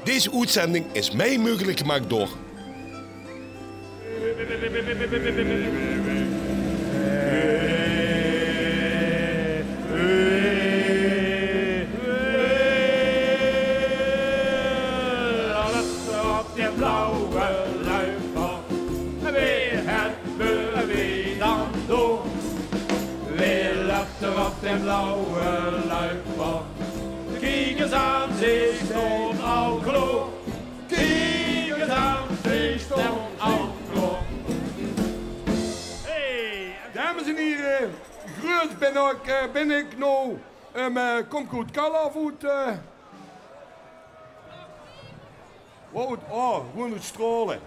Deze uitzending is mij mogelijk gemaakt door... Op de blauwe luipa. Kijk eens aan, ze stond al kloot. Kijk eens aan, ze stond al kloot. Hey, dames en heren, groot ben ik nou. Komt goed, kalaf uit. Wat? Oh, gewoon het stralen.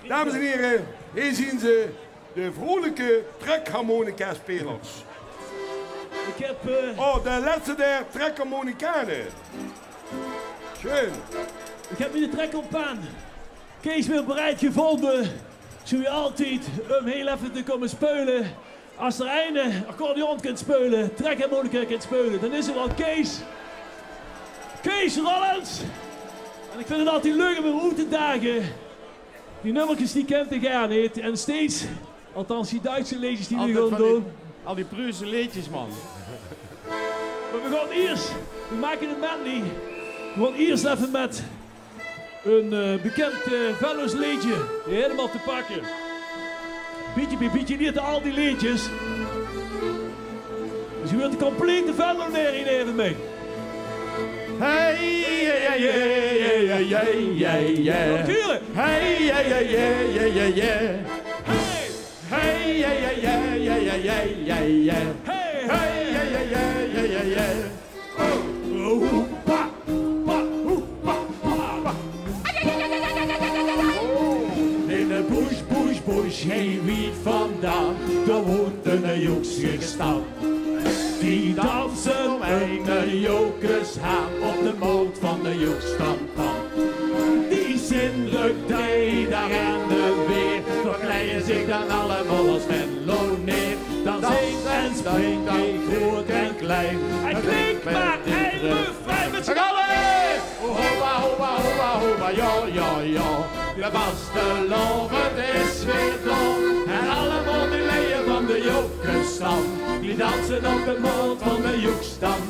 Dames en heren, hier zien ze de vrolijke trekharmonica-spelers. Ik heb... Oh, de laatste der trekharmonicanen. Schön. Ik heb hier de trek op aan. Kees weer bereid gevonden. Zo je altijd om heel even te komen spelen. Als er een accordeon kunt spelen, trekharmonica kunt spelen, dan is er wel Kees. Kees Rollens. En ik vind het altijd leuk om hem uit te dagen. Die nummertjes die kent hij gerne niet. En steeds, althans die Duitse liedjes die we gaan doen. Al die Pruise liedjes, man. Maar we gaan eerst, we maken een medley. We gaan eerst even met een bekend Vello's liedje helemaal te pakken. Beetje bij beetje niet al die liedjes. Dus je wilt de complete Vello nemen mee. Hey, yeah, yeah, yeah, yeah, yeah, yeah. Natuurlijk. Hey, yeah, yeah, yeah, yeah, yeah, yeah. Hey, yeah, yeah, yeah, yeah, yeah, yeah, yeah, yeah. Hey, Hey, yeah, yeah, yeah, yeah, yeah, yeah. Oh, pa, pa, pa, pa, pa. In de bush, heen wie vandaan, daar woont een joekse gestaan. Die dansen om een jokershaan op de moot van de joekstampan. Die zindelijk die daar en de weer, verkleien zich dan allemaal als Venlo neer. Dan zingt en springt hij groot en klein. hij klinkt maar vrij met z'n allen! Hoppa, hoppa, hoppa, hoppa, ja, ja, ja. De vastelovend is weer dom. En allemaal die leien van de jokerstam. Die dansen op de mond van de joekstam.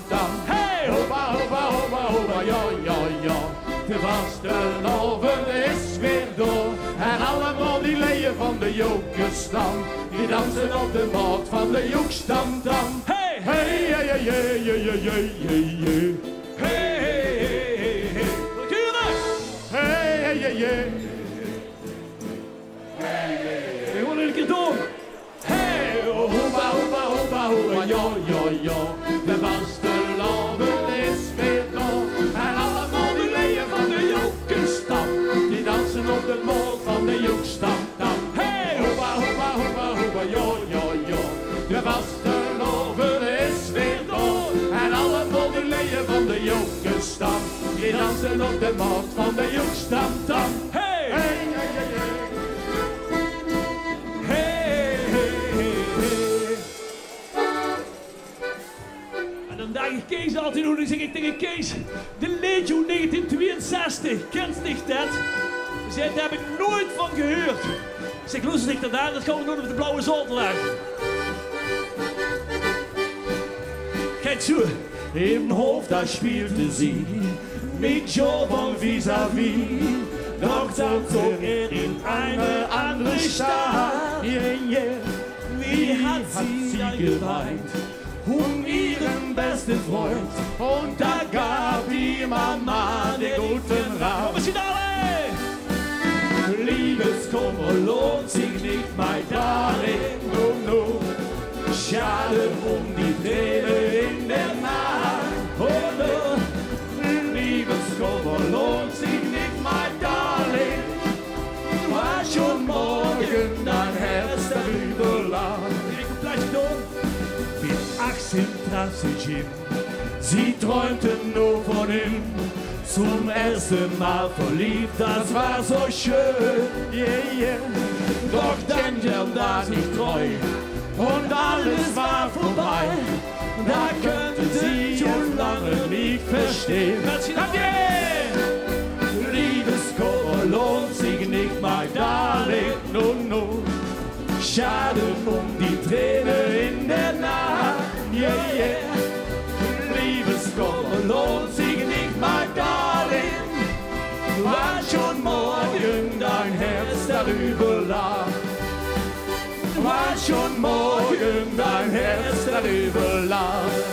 Hey! Hoppa, hoppa, hoppa, hoppa, ja, ja, ja. De vastelovend is weer door. En allemaal die leien van de jokerstam. Die dansen op de mond van de joekstam. Hey! Hey, hey, hey, hey, hey, hey, hey, hey. Hey, hey, hey, hey, hey. Natuurlijk! Hey, hey, hey, hey. We gaan een keer door. Hey, oh, hoeba, hoeba, hoeba, hoeba, jo, jo, jo. De vastelovend is weer door. En allemaal die leien van de jokerstam. Die dansen op de mond van de joekstam. Hey, hoeba, hoeba, hoeba, hoeba, jo, jo, jo. De vastelovend is weer door. En allemaal die leien van de jokerstam. Die dansen op de mond van de joekstam. Hey, hey, hey, hey, hey. Dan daag ik Kees altijd doen, dan zeg ik tegen Kees, de liedje uit 1962, kent zich dat? Hij zei, daar heb ik nooit van gehoord. Ik zeg, luister zich dat aan, dat gaan we doen op de blauwe zolderlaag. Kijk zo. Im Hof, da spielte sie mit Joe von vis-à-vis. Doch dann zog in eine andere Stadt. Yeah, yeah. Wie hat sie geweint? Ihren besten Freund. Und da gab ihm Mama den guten Rat. Kom eens alle! Liebeskummer lohnt sich nicht, my darling, no, no. Schade die Tränen in der Nacht, oh no. Liebeskummer lohnt sich nicht, my darling. Du hast schon morgen dein Herz darüber lacht. Ik heb blijf doen. Mit 18 traf sie Jim, sie träumten nur von ihm. Zum ersten Mal verliebt, das war so schön, yeah, yeah. Doch dann war nicht treu und alles war vorbei. Da könnte sie schon lange nicht verstehen. Merci, danke! darüber weil schon morgen dein Herz darüber lacht.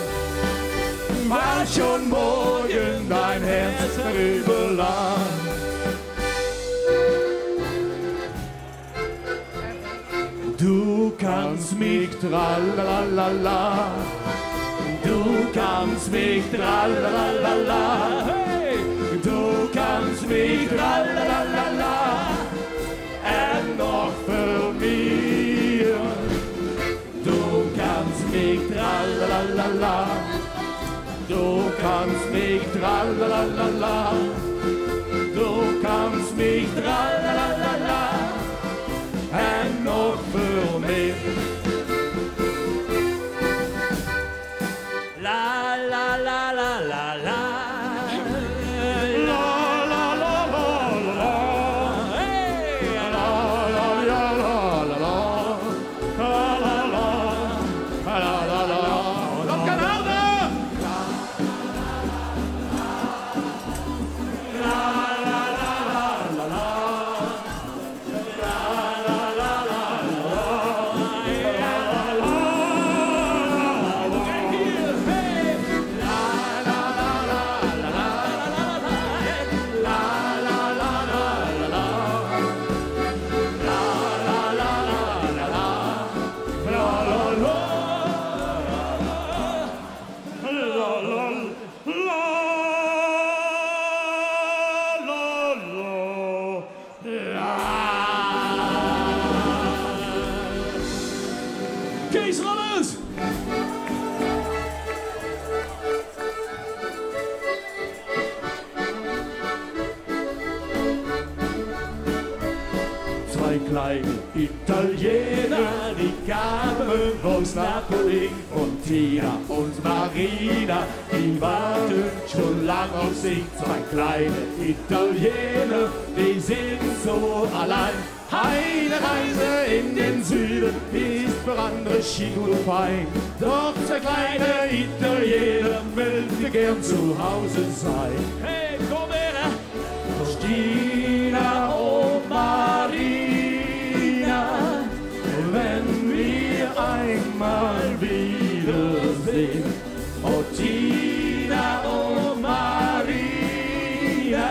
Weil schon morgen dein Herz darüber lacht. Du kannst mich tralalala, du kannst mich tralalala, hey, du kannst mich tralalala, und noch für mich. Du kannst mich tralalala, du kannst mich tralalala, du kannst mich tralalala, und noch für mich. La la la la la la. Kees Rollers! Zwei kleine Italiener, die kamen aus Napoli, und Tina und Marina, die warten schon lang auf sich. Zwei kleine Italiener, die sind so allein. Eine Reise in den Süden ist für andere schick und fein. Doch zwei kleine Italiener möchten gern zu Hause sein. Hey, komm her! Tina und Marina, wenn wir einmal wiedersehen. Oh, Tina und Marina,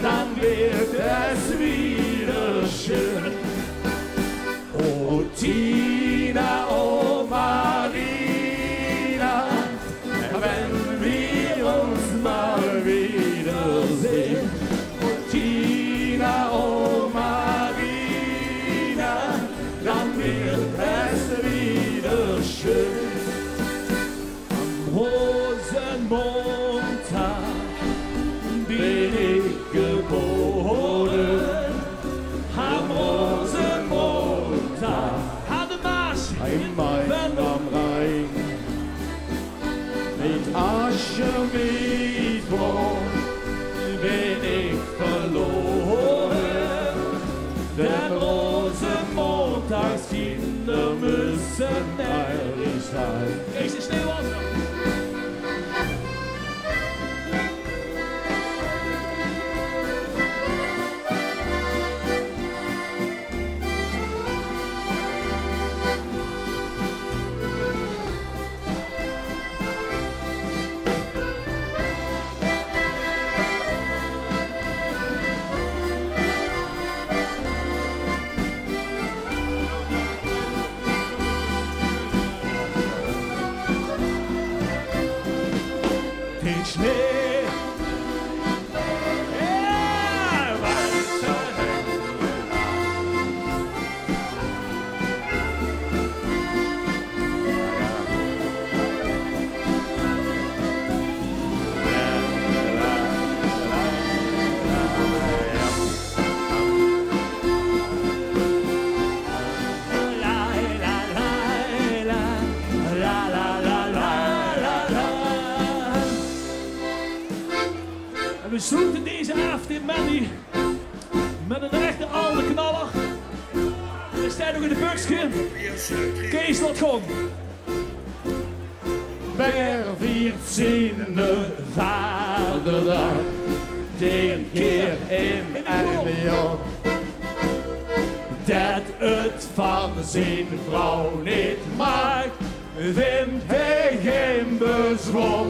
dann wird es wieder schön. Oh, Tina, oh, Marina, wenn wir uns mal wiedersehen. Oh, Tina, oh, Marina, dann wird es wieder schön. Am Rosenmontag bin ich geboren. Am Rosenmontag, an der Maas, im Main am Rhein. Mit Aschermittwoch bin ich verloren. Denn Rosenmontagskinder müssen ehrlich sein. Ich stehe den Schnee. We zoeten deze avond in Manny met een rechte oude knaller. We staan nog in de bukskin. Kees tot gewoon. Per 14e vaderdag, 10 keer in een jaar. dat het van zijn vrouw niet maakt, vindt hij geen bezwaar.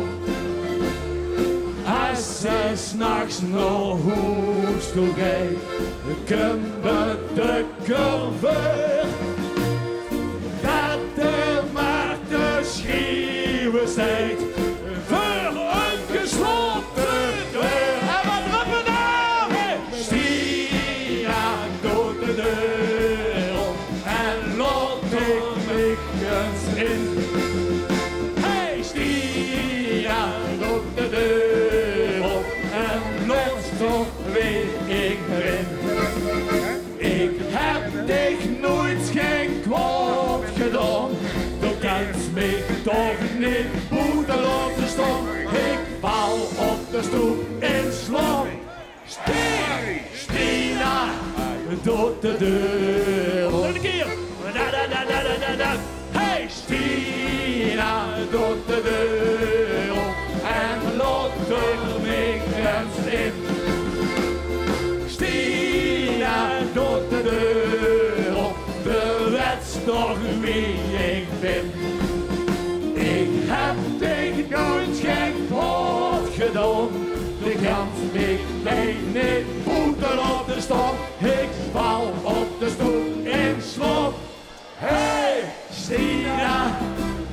Als ze s'nachts naar huis toe gaat, komt de curve. Dat de macht de schreeuwen steekt voor een gesloten deur. En wat roepen daar? Stina doet de deur op en laat ik mich eens in. Hey, Stina doet de deur op en laat toch weer ik erin. Ik heb dich nooit geen kwaad gedaan. Du kannst mich toch niet boeten laten staan. Ik val op de stoep in slaap. Stina doet de deur op. Nog een keer. Hey, Stina doet de deur op en laat er mich eens in. Stina doet de deur op, de wet toch wie ik ben. Ik heb tegen nooit geen kwaad gedaan, de kans mich niet boeten laten staan. Ik val op de stoel in slaap. Hey, Stina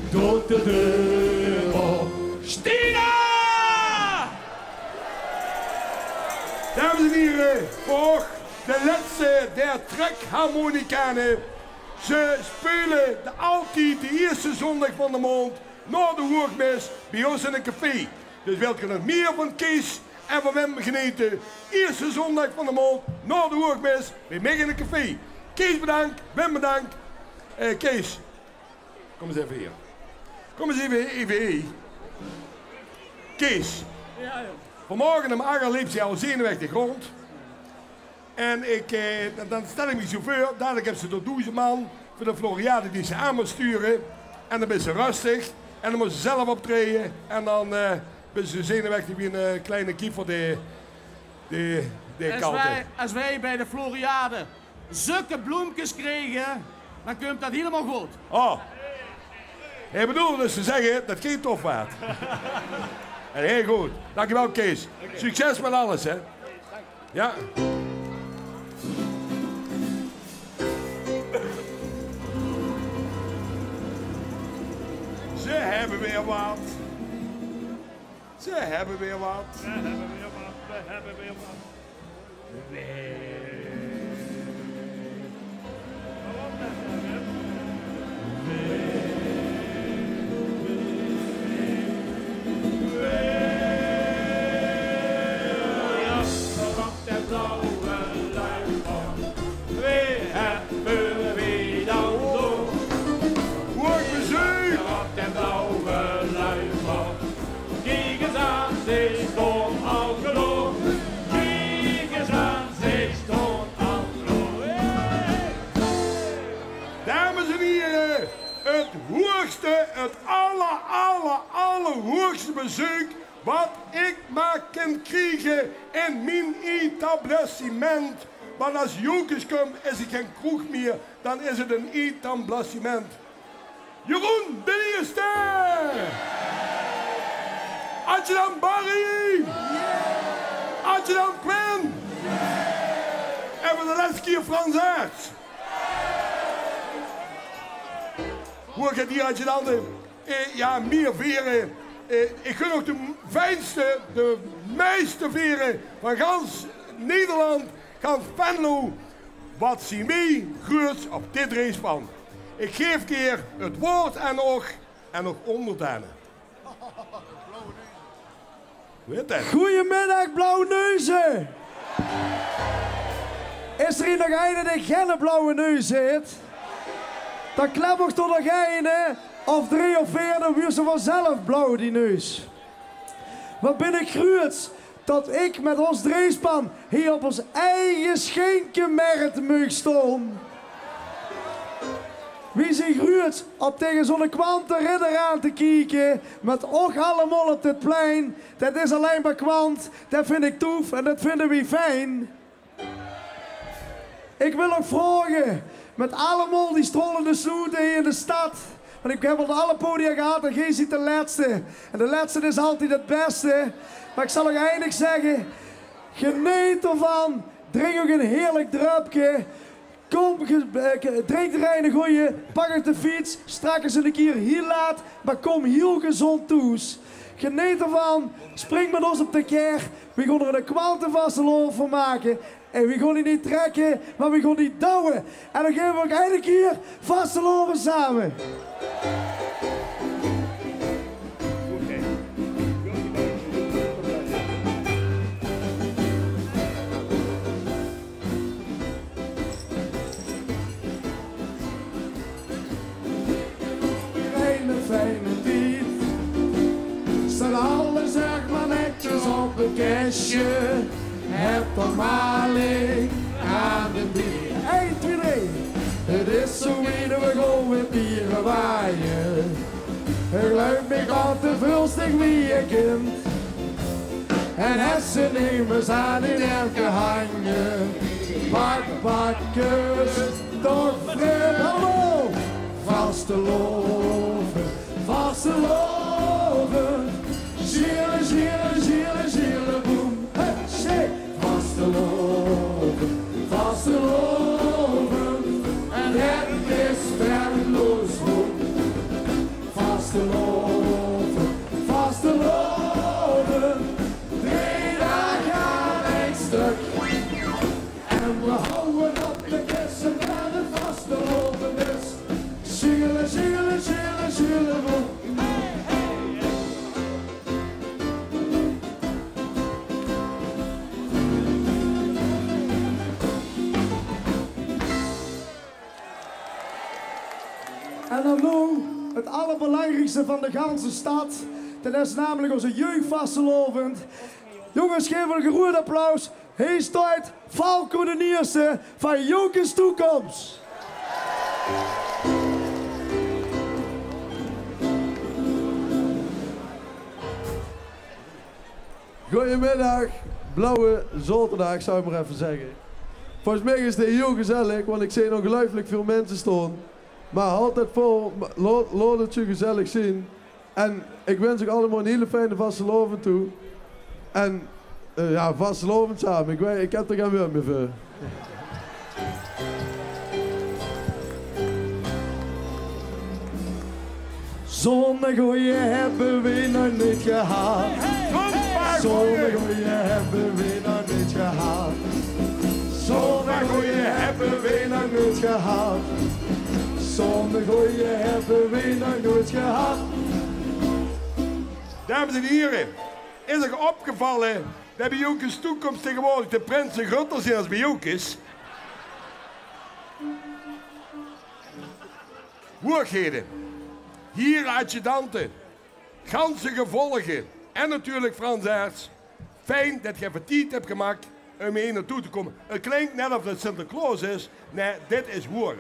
doet de deur op. Stina! Dames en heren, voor de laatste der trekharmonikanen. Ze spelen altijd de eerste zondag van de maand na de hoogmis bij ons in een café. Dus wilt je nog meer van Kees en van hem genieten? Eerste zondag van de maand na de hoogmis bij mij in een café. Kees bedankt, Wim bedankt. Kees, kom eens even hier. Kom eens even hier. Kees. Ja, joh. Vanmorgen om 8 uur liep ze al zenuwachtig rond. En dan stel ik me zo voor, dadelijk heb ze door 1000 man voor de Floriade die ze aan moet sturen. En dan is ze rustig. En dan moet ze zelf optreden. En dan is ze zenuwachtig wie een kleine kiefer de kant. Als wij bij de Floriade zulke bloempjes kregen, dan komt dat helemaal goed. Oh. Ik bedoel dus te zeggen dat geen tof waard. En heel goed. Dankjewel Kees. Succes met alles hè. Ja. Ze hebben weer wat. Ze hebben weer wat. We hebben weer wat, we hebben weer wat. Het allerhoogste bezoek wat ik maar kan krijgen in mijn etablissement. Want als Jokers komt, is het geen kroeg meer, dan is het een etablissement. Jeroen, de eerste! Adjudant Barry! Adjudant Quinn! En voor de laatste keer Frans Aerts. Hoe gaat die adjudanten? Ja, meer veren. Ik gun ook de fijnste, de meeste veren van gans Nederland, gans Venlo. Wat zie mij groot op dit raceplan. Ik geef keer het woord aan nog onderdanen. Hoe heet dat? Goedemiddag, blauwneuzen. Is er hier nog een die geen blauwe neus heeft? Dan klap ik tot nog een, of 3 of 4, dan wordt ze vanzelf blauw, die neus. Wat ben ik groot dat ik met ons dreespan hier op ons eigen schenkenmerk mag staan. Wie zijn groot op tegen zo'n kwante ridder aan te kijken, met oog allemaal op dit plein. Dat is alleen maar kwant, dat vind ik toef en dat vinden we fijn. Ik wil ook vragen, met allemaal die strollende sloeten hier in de stad. Want ik heb al alle podia gehad en geen ziet de laatste. En de laatste is altijd het beste. Maar ik zal nog eindig zeggen, geniet ervan. Drink ook een heerlijk drupje. Kom, drink er een goeie, pak uit de fiets. Straks een keer heel laat, maar kom heel gezond thuis. Geniet ervan, spring met ons op de keer. We gaan er een kwantumvasteloven van maken. En we gaan die niet trekken, maar we gaan die douwen. En dan geven we ook eindelijk hier vasteloven samen. Fijne tijd. Staan alle zeg maar netjes op een kistje. Heb dan maling aan de bier. 1, 2, 3. Het is zo weer, we gaan weer bieren waaien. Ik luid me al te vulstig wie je kind. En hersennemers aan in elke hangen. Bakbakkers, toch vreemd, hallo. Vasteloven, vasteloven. Zielen, zielen, zielen, zielen, boem. Hey, shit. Vasteloven, vasteloven. En het is verloos boem. Vasteloven, vasteloven. 3 dagen aan een stuk. En we houden op de kissen waar het vasteloven is. Zingelen, zingelen, zingelen, zingelen, boem. En dan nu het allerbelangrijkste van de ganse stad. Dat is namelijk onze jeugdvastelovend. Jongens, geef een geroerd applaus. Hij staat Falco de Nierse van Jokers Toekomst. Goedemiddag, blauwe zaterdag zou ik maar even zeggen. Volgens mij is het heel gezellig, want ik zie nog ongelooflijk veel mensen staan. Maar altijd vol, laat het je gezellig zien. En ik wens ook allemaal een hele fijne vastelovend toe. En ja, vastelovend samen, ik heb er geen weer meer voor. Zonnegoeie hebben we nog niet gehad. Zonnegoeie hebben we nog niet gehad. Zonnegoeie hebben we nog niet gehad. Zonnegoeie hebben we nog nooit gehad. Dames en heren, is er opgevallen dat bij Jokers Toekomst tegenwoordig de prinsen groter zijn als bij Jokers? Hoogheden, hier adjudanten, ganse gevolgen en natuurlijk Frans Aerts. Fijn dat je even tijd hebt gemaakt om hier naartoe te komen. Het klinkt net of het Sinterklaas is. Nee, dit is hoger.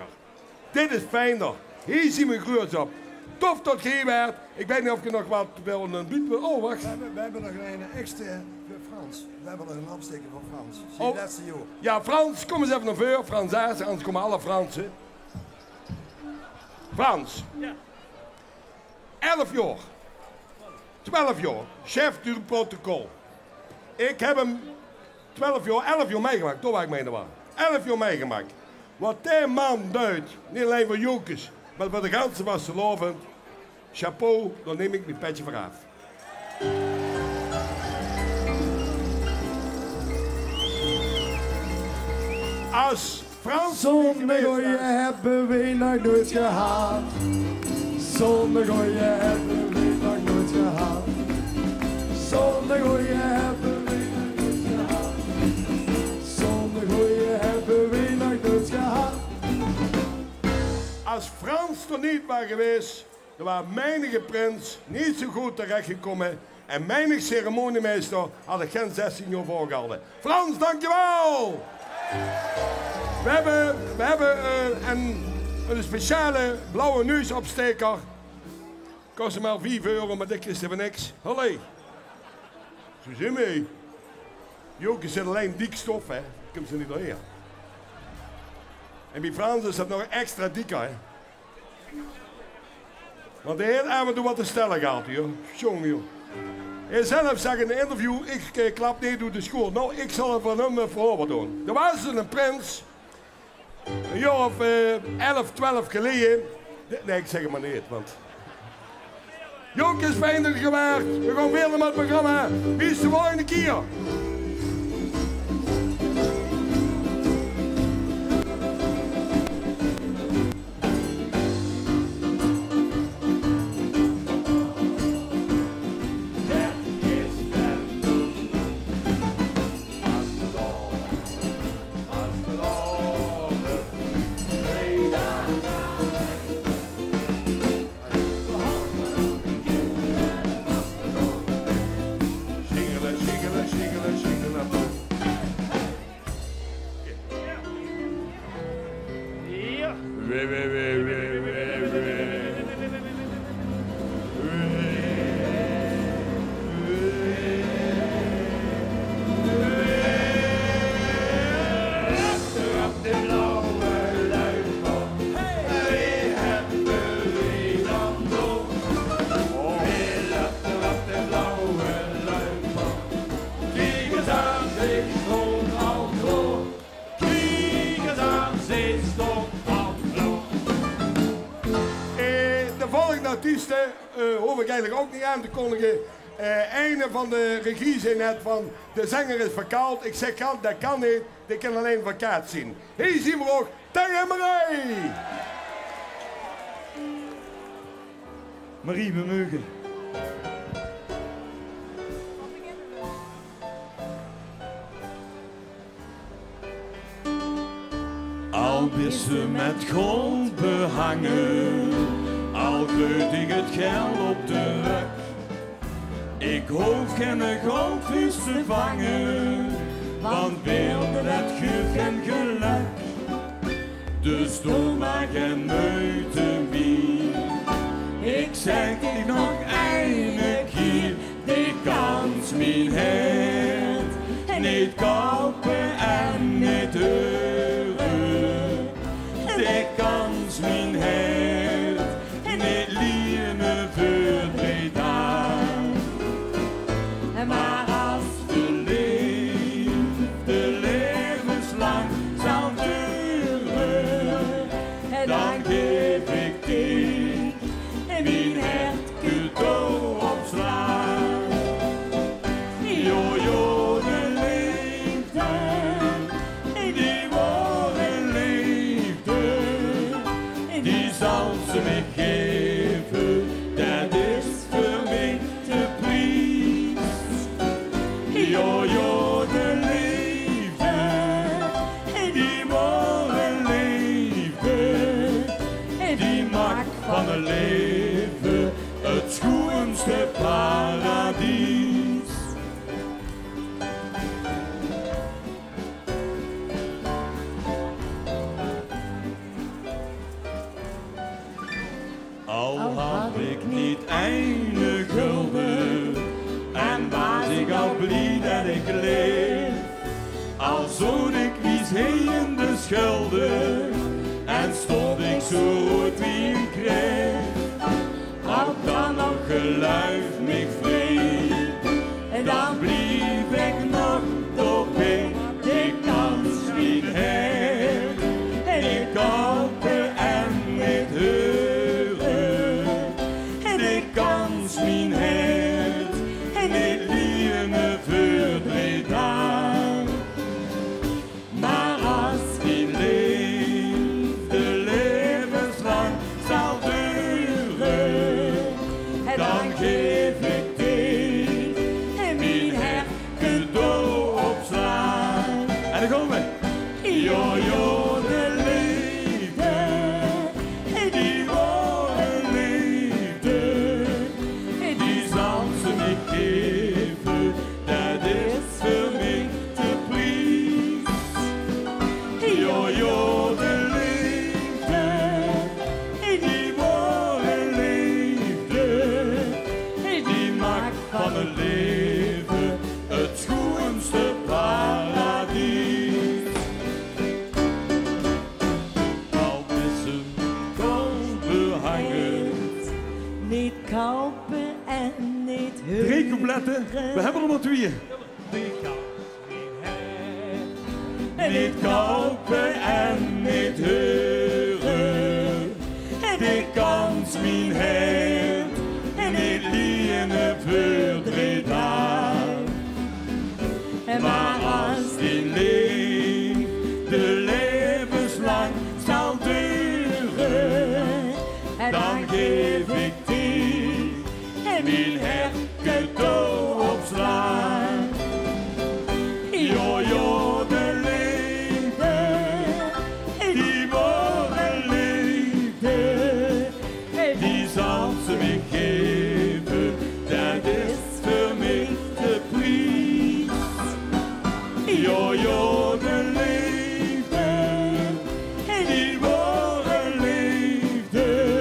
Dit is fijner. Hier zien we groots op. Tof tot Gewaard. Ik weet niet of je nog wat wil een buurt wil. Oh, wacht. We hebben nog een extra voor Frans. We hebben nog een afsteker voor Frans. Zie je laatste jaar. Ja, Frans, kom eens even naar voren. Frans Aerts, anders komen alle Fransen. Frans. Ja. 11 jaar. 12 jaar. Chef du protocol. Ik heb hem 11 jaar meegemaakt. Toen waar ik mee was. 11 jaar meegemaakt. Wat die man doet, niet alleen voor Jokers, maar voor de ganse vastelovend. Chapeau, dan neem ik mijn petje voor af. Als Frans Zonnegoeie hebben we nog nooit gehad. Zonnegoeie hebben we nog nooit gehad. Zonnegoeie hebben we nog nooit gehad. Zonnegoeie hebben we nog nooit gehad. Als Frans er niet was geweest, dan was menige prins niet zo goed terechtgekomen en menig ceremoniemeester had ik geen 16 jaar voorgehouden. Frans, dankjewel! We hebben een speciale blauwe neusopsteker. Kost maar €4, maar dit is er voor niks. Hallo. Zo zit mee. Joke zit alleen dik stof, hè. Ik heb ze niet doorheen. En bij Frans is dat nog extra dikker, hè. Want de hele avond wat te stellen gaat, joh. Jongen, joh. Hij zelf zegt in een interview, ik klap niet door de school. Nou, ik zal het van hem voor doen. Er was een prins, een jaar of 11, 12 geleden. Nee, ik zeg het maar niet, want... Jongens, fijn dat je gewerkt. We gaan weer met het programma. Wie is de volgende keer? Hoef ik eigenlijk ook niet aan te kondigen. Einde van de regie zei net van de zanger is verkoud. Ik zeg dat kan niet, ik kan alleen verkaat zien. Hier zien we ook tegen Marie. Marie Vermeugen. Al is ze met grond behangen, al kreut ik het geld op de rug. Ik hoef geen goudvis te vangen, want beelden het geeft geen geluk. Dus doe maar geen moeite meer. Ik zeg ik nog eindelijk hier, die kans mijn hart niet kopen en niet huren. Die kans mijn hart niet liefde verdriet aan. Maar als de liefde levenslang zal duren, dan geef ik die mijn hart cadeau op slaan. Jo, de liefde, die ware liefde, die zal ze me geven, dat is voor mij de prijs. Jo, de liefde, die ware liefde, die maakt van het leven het schoonste paradies. Al had ik niet een gulden en was ik al blij dat ik leef, al zo'n ik wies heen de schulden en stond ik zo goed wie een kreeg, had dan nog geluid mij vrij, en dan blief ik nog op ik kans niet heen, en ik kopen en niet huren, en ik kans mijn hart en niet liefde verdriet aan. Maar als mijn liefde levenslang zal duren, dan geef ik die mijn hart We hebben er maar twee. Niet kopen en niet huren. Die kans mijn hart. Niet liegen voor 3 dagen. Maar als die liefde levenslang zal duren, dan geef ik die mijn hart cadeau op slaan. Jo, jo, de liefde, die ware liefde, die zal ze me geven, dat is voor mij de prijs. Jo, jo, de liefde, die ware liefde,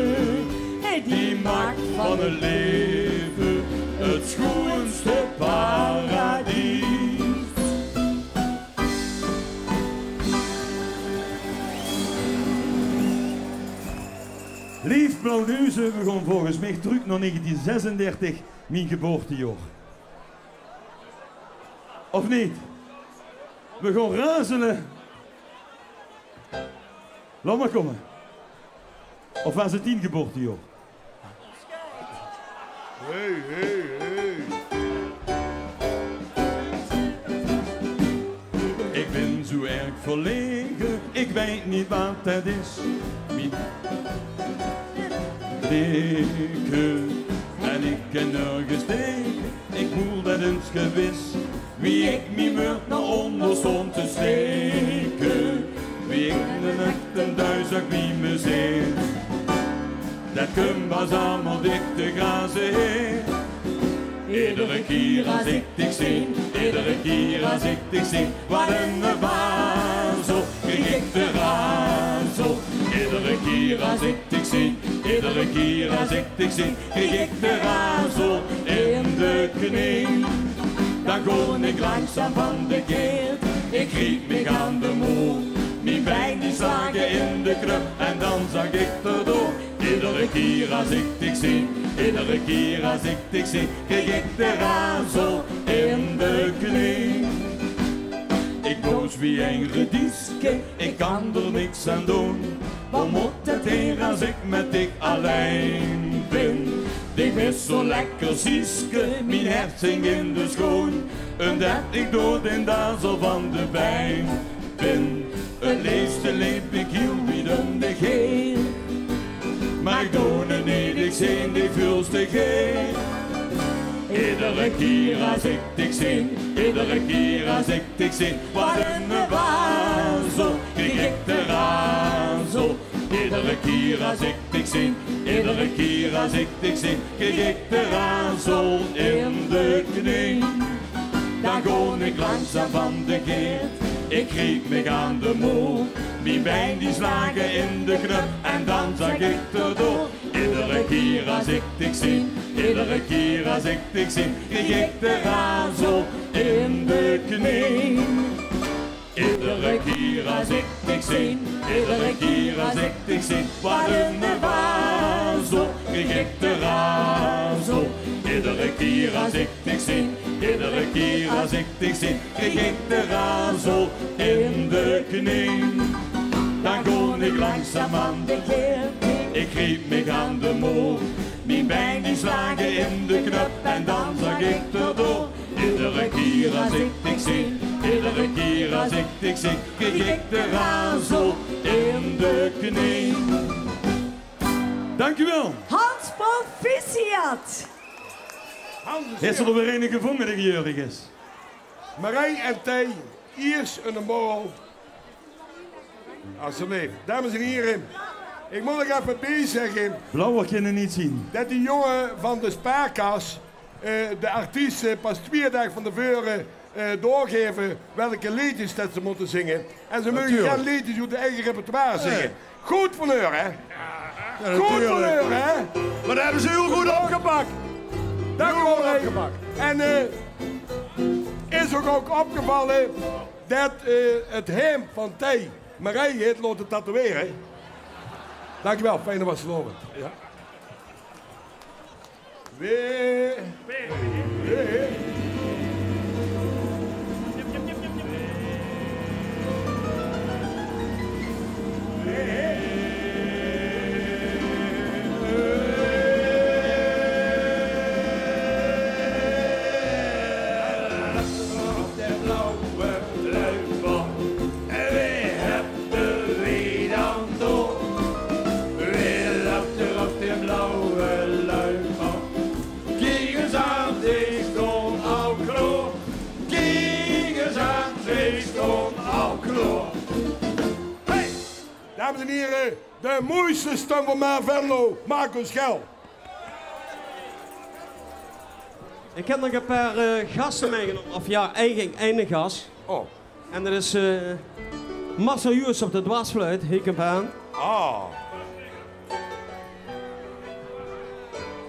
die maakt van het leven het schoonste paradijs. Lief Blauwneuzen begon volgens mij terug naar 1936, mijn geboortejaar. Of niet? We gaan razelen. Laat maar komen. Of was het 10 geboortejaar? Hey, hey, hey. Ik ben zo erg verlegen, ik weet niet wat dat is. Dikke, en ik ken nergens tegen, ik voel dat eens gewis. Wie ik me moet naar onder stond te steken, wie ik de nacht en duizend wie me zit. Dat kun was allemaal dik te grazen heen. Iedere keer als ik dich zie, iedere keer als ik dich zie, wat een wazel, krijg ik de razel. Iedere keer als ik dich zie, iedere keer als ik dich zie, krijg ik de razel in de knie. Dan ga ik langzaam van de keert, ik riep me aan de moer. Mijn been die slagen in de kruk en dan zag ik erdoor. Iedere keer als ik dich zie, iedere keer als ik dich zie, krijg ik de razel in de knie. Ik boos wie een redieske, ik kan er niks aan doen. Wat moet het hier als ik met dik alleen ben? Ik mis zo lekker zieske, mijn hart zingt in de schoon. En dat ik dood in dazel van de pijn ben. Het leefste leef ik heel bieden de geer. Maar ik doe het niet, ik zie die vulste geer. Iedere keer als ik dich zie, iedere keer als ik dich zie, wat een wazel, krijg ik de razel. Iedere keer als ik dich zie, iedere keer als ik dich zie, krijg ik de razel in de knie. Dan ga ik langzaam van de keert, ik greep me aan de moer. Mijn been die slagen in de knup en dan zag ik erdoor. Iedere keer als ik dich zie, iedere keer als ik dich zie, krijg ik de razel in de knie. Iedere keer als ik dich zie, iedere keer als ik dich zie, wat een wazel, krijg ik de razel. Iedere keer als ik dich zie, iedere keer als ik dich zie, krijg ik de razel in de knie. Dan ga ik langzaam aan de keer, ik greep me aan de moer. Mijn been die slagen in de knup en dan zag ik erdoor. Iedere keer als ik dich zie, iedere keer als ik dich zie, krijg ik de razel in de knie. Dank u wel. Hans Proficiat. Is er weer een gevonden die geurig is? Marij en Thij, eerst een borrel. Alsjeblieft. Dames en heren, ik moet nog even bijzeggen. Blauwe kunnen niet zien. Dat die jongen van de spaarkas, de artiesten pas 2 dagen van tevoren doorgeven welke liedjes dat ze moeten zingen. En ze mogen geen liedjes uit de eigen repertoire zingen. Goed van haar, hè? Ja, goed van haar, hè? Maar dat hebben ze heel goed opgepakt. Dank u wel. En is ook opgevallen dat het hemd van Thij Marij heeft laten tatoeëren. Dank u wel, fijne wasselovend. Ja. Weer. bisdom Alkelo. Hey, dames en heren, de mooiste stem van mijn Venlo, Marco Schel. Ik heb nog een paar gasten meegenomen, of ja, eigenlijk één gast. Oh. En dat is Marcel Joos op de dwarsfluit, ik heb aan. Ah.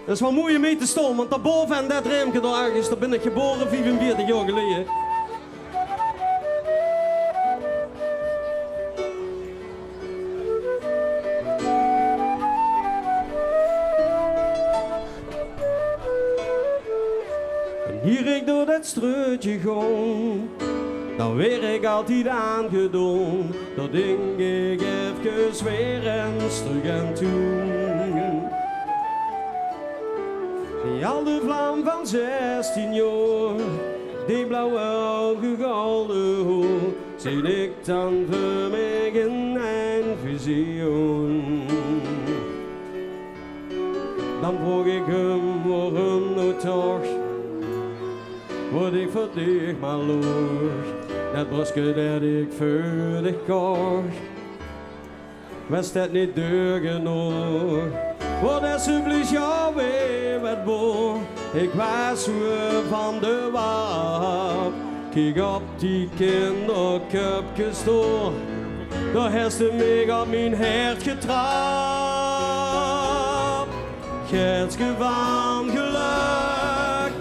Dat is wel mooi om mee te stomen, want daarboven en dat reemke daar ergens, daar ben ik geboren 45 jaar geleden. En hier ik door dat struitje ging, dan weer ik altijd aangedaan, dat ding ik even weer eens terug aan toe. Die oude vlam van 16 jaar, die blauwe ogen gouden, zie ik dan voor mij in een visioen. Dan vroeg ik hem waarom nou toch, word ik voor dich maar loog, dat bosje dat ik voor dich kocht, was dat niet duur genoeg? Wat alsjeblieft jou weer wat boor, ik was zo van de waap. Kijk op die kinderkupjes door, daar heeft ze mij op mijn hart getrapt. Gertje van geluk,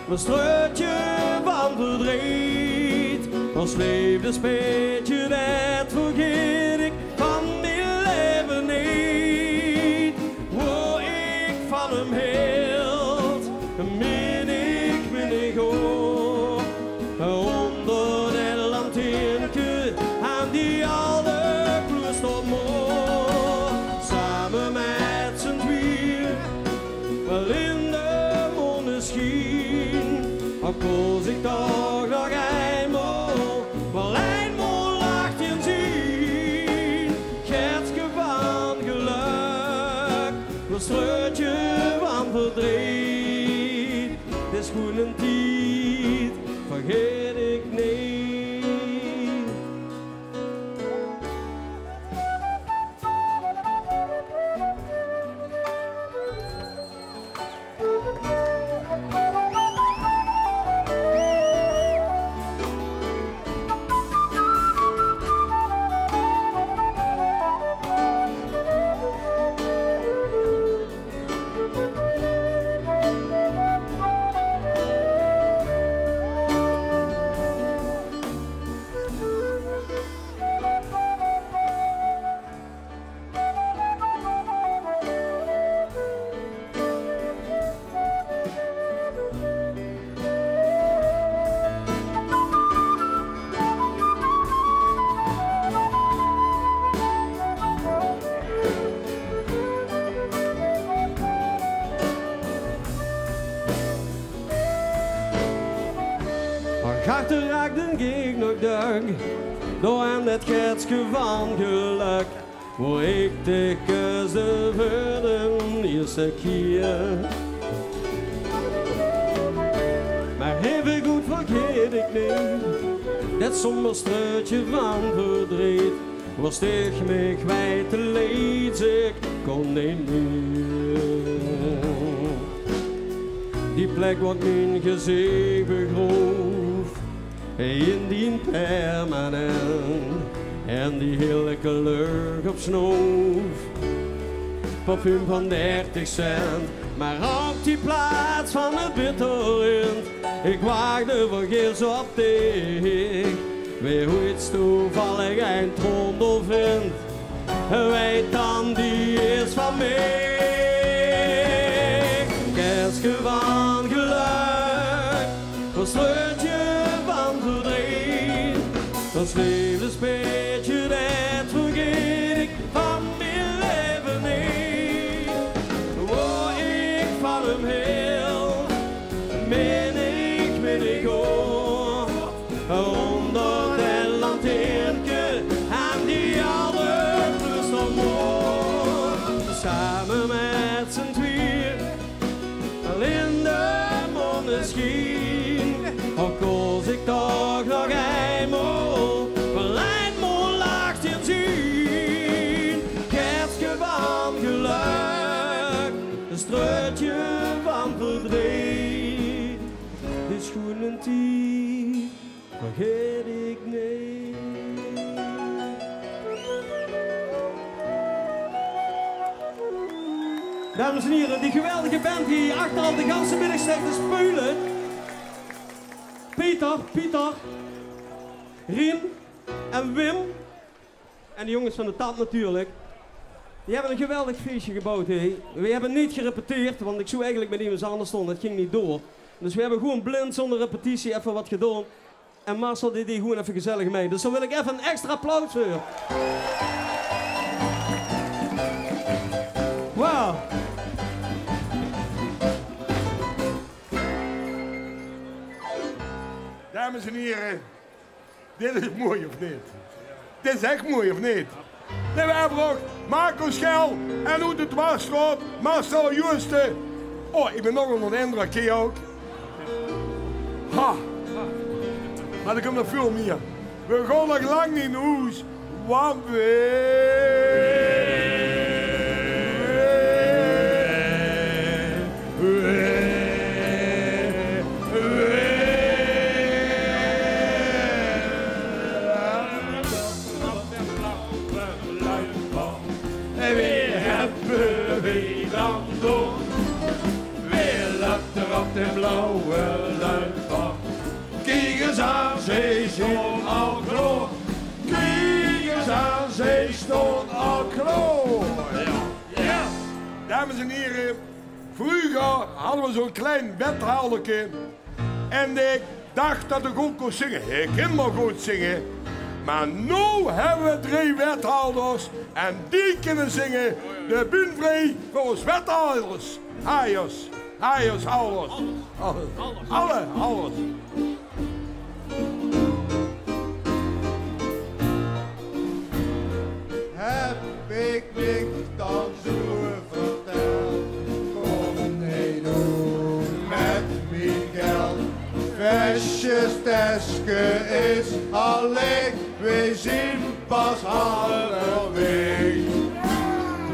mijn struitje van verdriet, ons leefde speetje, dat vergeet ik van die leven niet. Waar ik van hem hield, min ik hoor, onder de lanternke aan die oude kloostermoor, samen met z'n tweeën, wel in de monneschien, al koos ik toch nog eenmaal, wel eenmaal lacht je zien, Gertje van geluk, een struitje van verdriet, dit is goed een tijd, vergeet ik niet. Achter raakte ik nog dag, door aan het Gertje van geluk, waar ik de kussen voor de eerste keer. Maar even goed vergeet ik niet, dat somber struitje van verdriet, was tegen mij kwijt te leed, ik kon niet meer. Die plek wordt mijn gezicht begroef, in die permanent, en die heerlijke lucht op snoof. Parfum van 30 cent, maar op die plaats van het bitterend, ik waagde vergeefs op dich. Wie hoe iets toevallig een trondel vindt, weet dan die is van mij. Gertje van geluk, een struitje van verdriet, ons leven speetje, dat vergeet ik van mijn leven niet. Waar ik van hem hield, min ik hoor, onder de lanternke aan die oude kloostermoor, samen met z'n tweeën, al in de monneschien, al koos ik toch nog eenmaal, bent die, vergeet ik niet. Dames en heren, die geweldige band die achteraf de ganse middag staat te spelen. Pieter, Rien en Wim. En de jongens van de TAP natuurlijk. Die hebben een geweldig feestje gebouwd. Hé. We hebben niet gerepeteerd, want ik zou eigenlijk met iemand anders stonden. Het ging niet door. Dus we hebben gewoon blind zonder repetitie even wat gedaan. En Marcel deed die gewoon even gezellig mee. Dus dan wil ik even een extra applaus voor. Wauw. Dames en heren, dit is mooi of niet? Dit is echt mooi of niet? Nee, we hebben ook Marco Schel en hoe de dwarsstraat, Marcel Joosten. Oh, ik ben nog onder de indruk, ken je ook? Ha! Maar er komt nog veel meer. We gaan nog lang niet in huis, want de blauwe luipaard. Kijk eens aan zee, stond al klaar. Kijk eens aan zee, stond al klaar. Ja. Dames en heren, vroeger hadden we zo'n klein wethoudertje. En ik dacht dat ik ook kon zingen. Ik kan maar goed zingen. Maar nu hebben we 3 wethouders. En die kunnen zingen. De Bunvrij voor ons wethouders. Haiers. Haiers, alles. Alles. Heb ik niks dan zo verteld? Kom nee doen met mijn geld. Vestjesteske is alleen, we zien pas halverwege.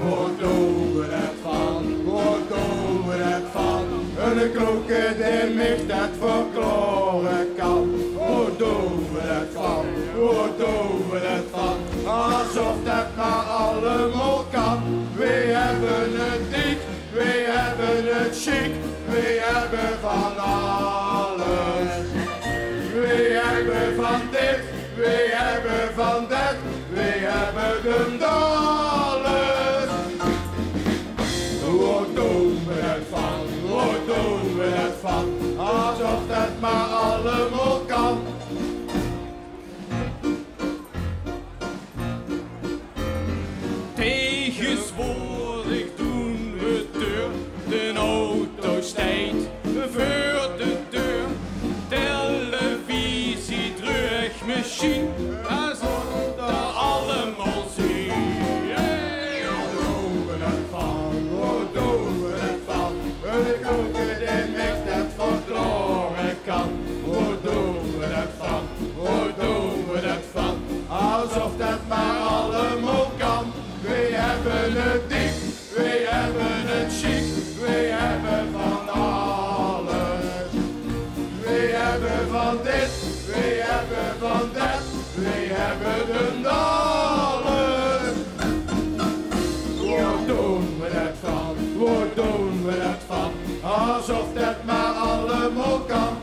Wat doen we het van? Wat doen we het van? Een klokken die mich dat verklaren kan. Wat doen we het van? Wat doen we het van? Alsof dat maar allemaal kan. We hebben het dik, we hebben het chic, we hebben van alles. We hebben van dit, we hebben van dat, we hebben de dollars. Wat doen we het van? Wat doen we het van? Alsof dat maar allemaal kan. Tegenwoordig doen we deur, de auto steekt voor de deur. Televisie, terugmachine, daar zullen we allemaal zien. Wat doen we het van? Wat doen we het van? Een klokken die mich dat verklaren kan. Wat doen we het van? Wat doen we het van? Alsof dat maar allemaal kan. We hebben het dik, we hebben het chic, we hebben van alles. We hebben van dit, we hebben van dat, we hebben de dollars. Wat doen we dat van? Wat doen we dat van? Alsof dat maar allemaal kan.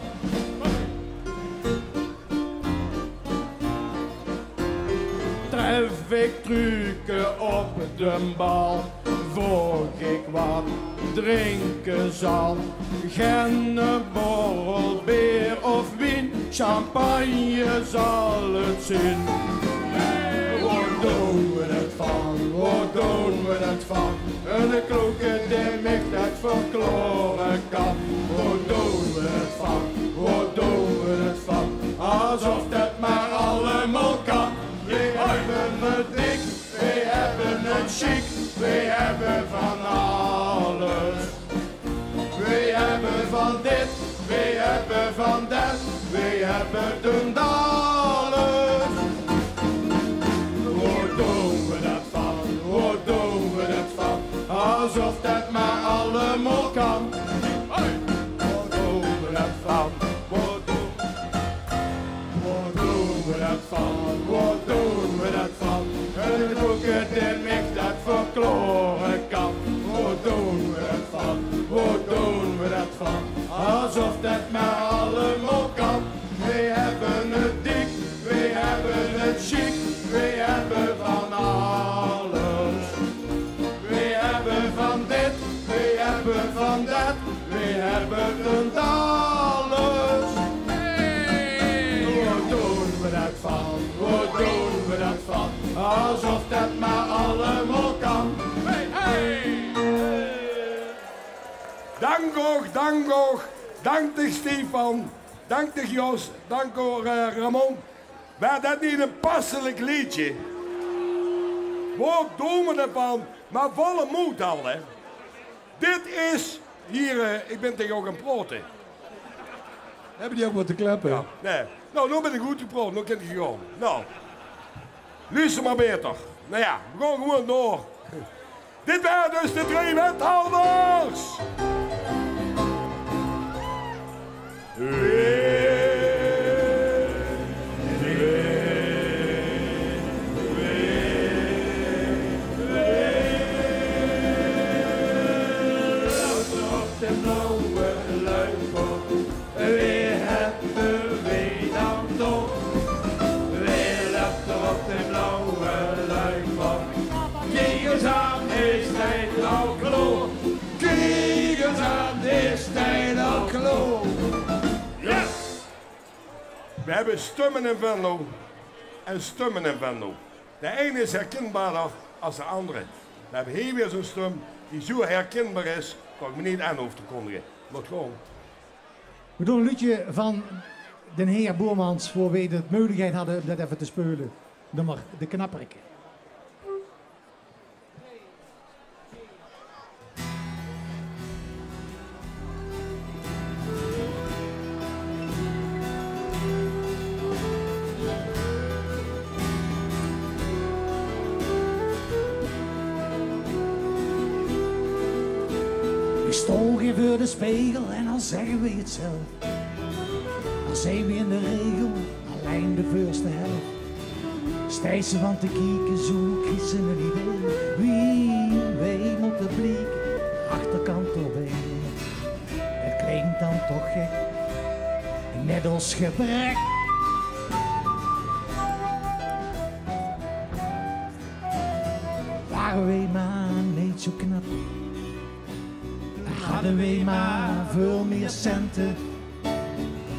Tref ik trucken op de bal, voor ik wat drinken zal. Geen borrel, beer of wien, champagne zal het zien. Wat doen we het van? Wat doen we het van? Een klokken die mich dat verklaren kan. Wat doen we het van? Wat doen we het van? Alsof dat maar allemaal kan. We hebben het dik, we hebben het chic, we hebben van alles. We hebben van dit, we hebben van dat, we hebben de dollars. Wat doen we dat van? Wat doen we dat van? Alsof dat maar allemaal kan. Wat doen we dat van? Wat doen we dat van? Wat doen we dat van? Een boeken die ik dat verkloren kan. Wat doen we dat van? Wat doen we dat van? Alsof dat maar allemaal kan. We hebben het dik, we hebben het chic, we hebben van alles. We hebben van dit, we hebben van dat, we hebben van alles. Hey. Wat doen we dat van? Wat doen we dat van? Alsof dat maar allemaal kan. Hey, hey. Dank ook, dank ook. Dank tegen Stefan. Dank tegen Jos. Dank ook Ramon. Maar dat niet een passelijk liedje. Wat doen we ervan? Maar volle moed al, hè. Dit is hier, ik ben tegen ook een proten. Hebben die ook wat te klappen? Ja, nee. Nou, nu ben ik goed geproot, nu kan ik gewoon. Nou, luister maar beter. Nou ja, we gaan gewoon door. Dit waren dus de 3 wethouders. We hebben stemmen in Venlo en stemmen in Venlo. De ene is herkenbaarder als de andere. We hebben hier weer zo'n stem die zo herkenbaar is, dat ik me niet aan hoef te kondigen. Moet gewoon. We doen een liedje van de heer Boermans, voor we de mogelijkheid hadden om dat even te spelen. Nummer De Knapperik. We stogen voor de spiegel en dan zeggen we het zelf. Dan zijn we in de regel alleen de eerste helft. Steeds ze van te kijken, zoeken ze een idee. Wie wij moeten blikken, achterkant doorheen. Het klinkt dan toch gek, net als gebrek. Waren wij maar niet zo knap, hadden wij maar veel meer centen,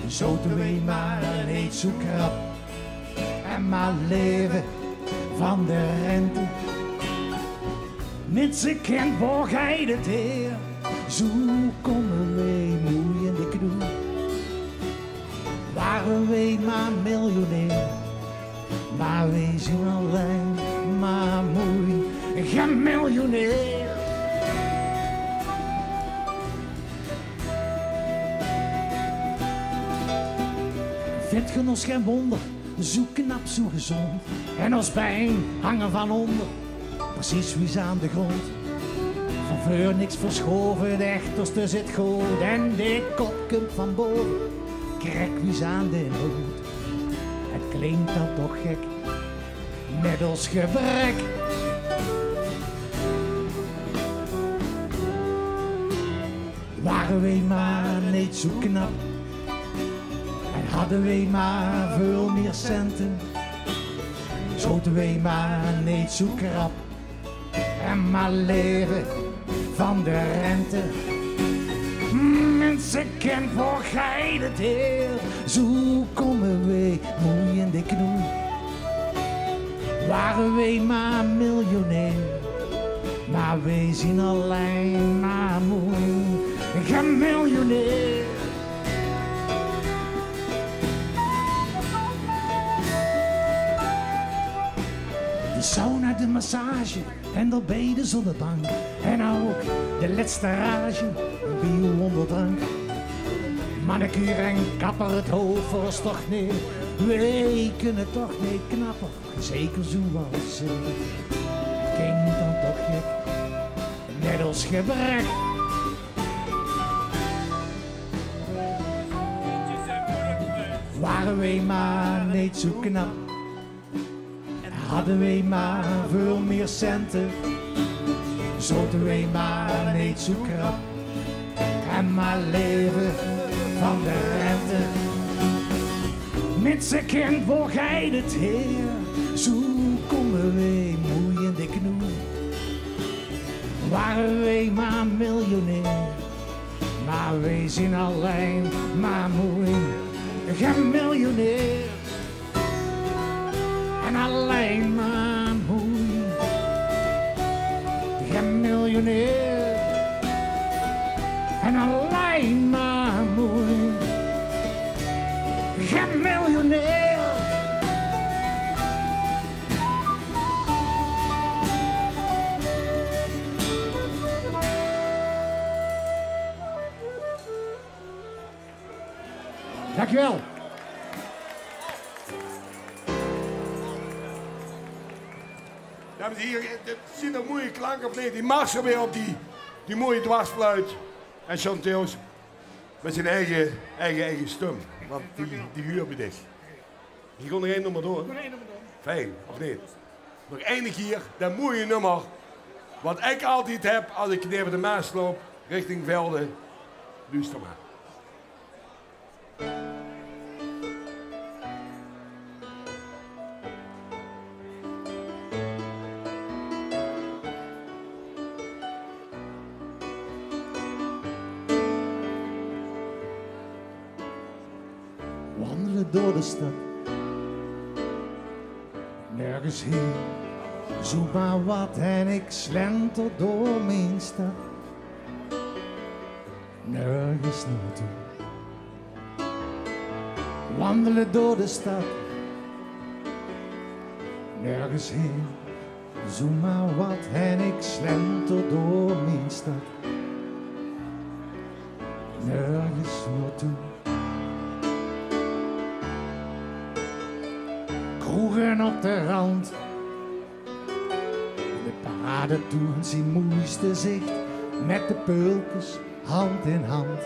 zoten wij maar niet zo krap. En maar leven van de rente. Mensen kent waar gij het heer, zo komen wij moe in de knoe. Waren wij maar miljonair, maar wij zijn alleen maar moe, geen miljonair. Vindt ge ons geen wonder, zo knap, zo gezond. En ons been hangen van onder, precies wie is aan de grond. Van voor niks verschoven, de echterste zit goed. En dit kop komt van boven, krek wie is aan de hoed. Het klinkt dan toch gek, net als gebrek. Waren wij maar niet zo knap, hadden wij maar veel meer centen, zoten wij maar niet zo krap. En maar leven van de rente. Mensen kent voor gij het heer, zo komen wij moe in de knoe. Waren wij maar miljonair, maar wij zijn alleen maar moe, geen miljonair. Sauna, de massage en de beden zonnebank. En ook de laatste rage, bio onder drank. Manicure en kapper, het hoofd voor ons toch neer. Wij kunnen toch niet knappen, zeker zoals ze. Het klinkt dan toch gek, net als gebrek. Waren wij maar niet zo knap, hadden wij maar veel meer centen, zouden wij maar niet zo krap en maar leven van de rente. Met z'n kind voor gij het heer, zo komen wij moei in de knoe. Waren wij maar miljonair, maar wij zijn alleen maar mooi. Geen miljonair en alleen maar mooi. Geen miljonair en alleen maar mooi. Geen miljonair. Dankjewel. Dames en heren, ziet er mooie klank of nee? Die marsen weer op die mooie dwarsfluit. En Chanteels met zijn eigen stem. Want die huur bij dich. Je kon nog één nummer door. Fijn, of niet? Nog één keer, dat mooie nummer. Wat ik altijd heb als ik neer de Maas loop, richting Velden. Luister maar. Wandelen door de stad, nergens heen, zoek maar wat en ik slenter door mijn stad. Nergens naartoe. Wandelen door de stad, nergens heen, zoek maar wat en ik slenter door mijn stad. Nergens naartoe. Kroegen op de rand, de parade toen zien moeiste zich met de peulkes hand in hand.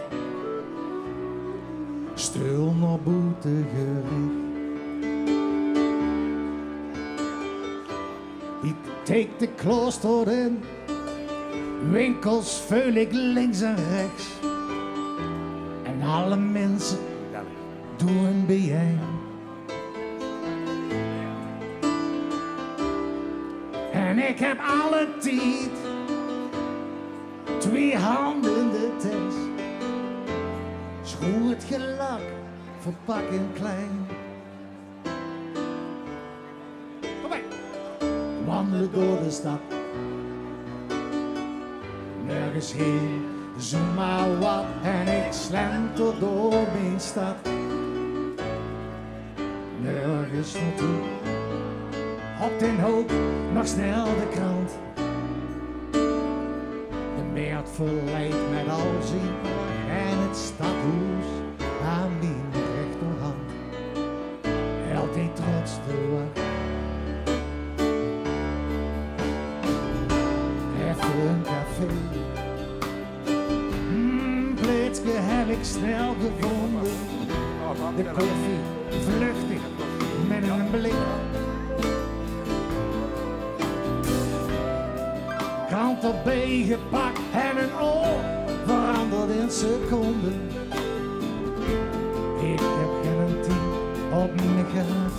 Stil naar boete gericht. Ik take de klooster in, winkels vul ik links en rechts. En alle mensen doen bijeen. En ik heb alle tijd, twee handen in de test. Schoer het gelak, verpakking klein. Kom bij. Wandelen door de stad, nergens heen, zoek maar wat en ik slenter door mijn stad. Nergens naartoe. Op den hoop, nog snel de krant. De meert verleidt met al zijn en het stadhuis aan mijn rechterhand. Altijd trots de wacht. Even een café. Plitsje heb ik snel gevonden. De koffie vluchtig met een blik. Krant erbij gepakt en een oor veranderd in seconden. Ik heb garantie op me gehad.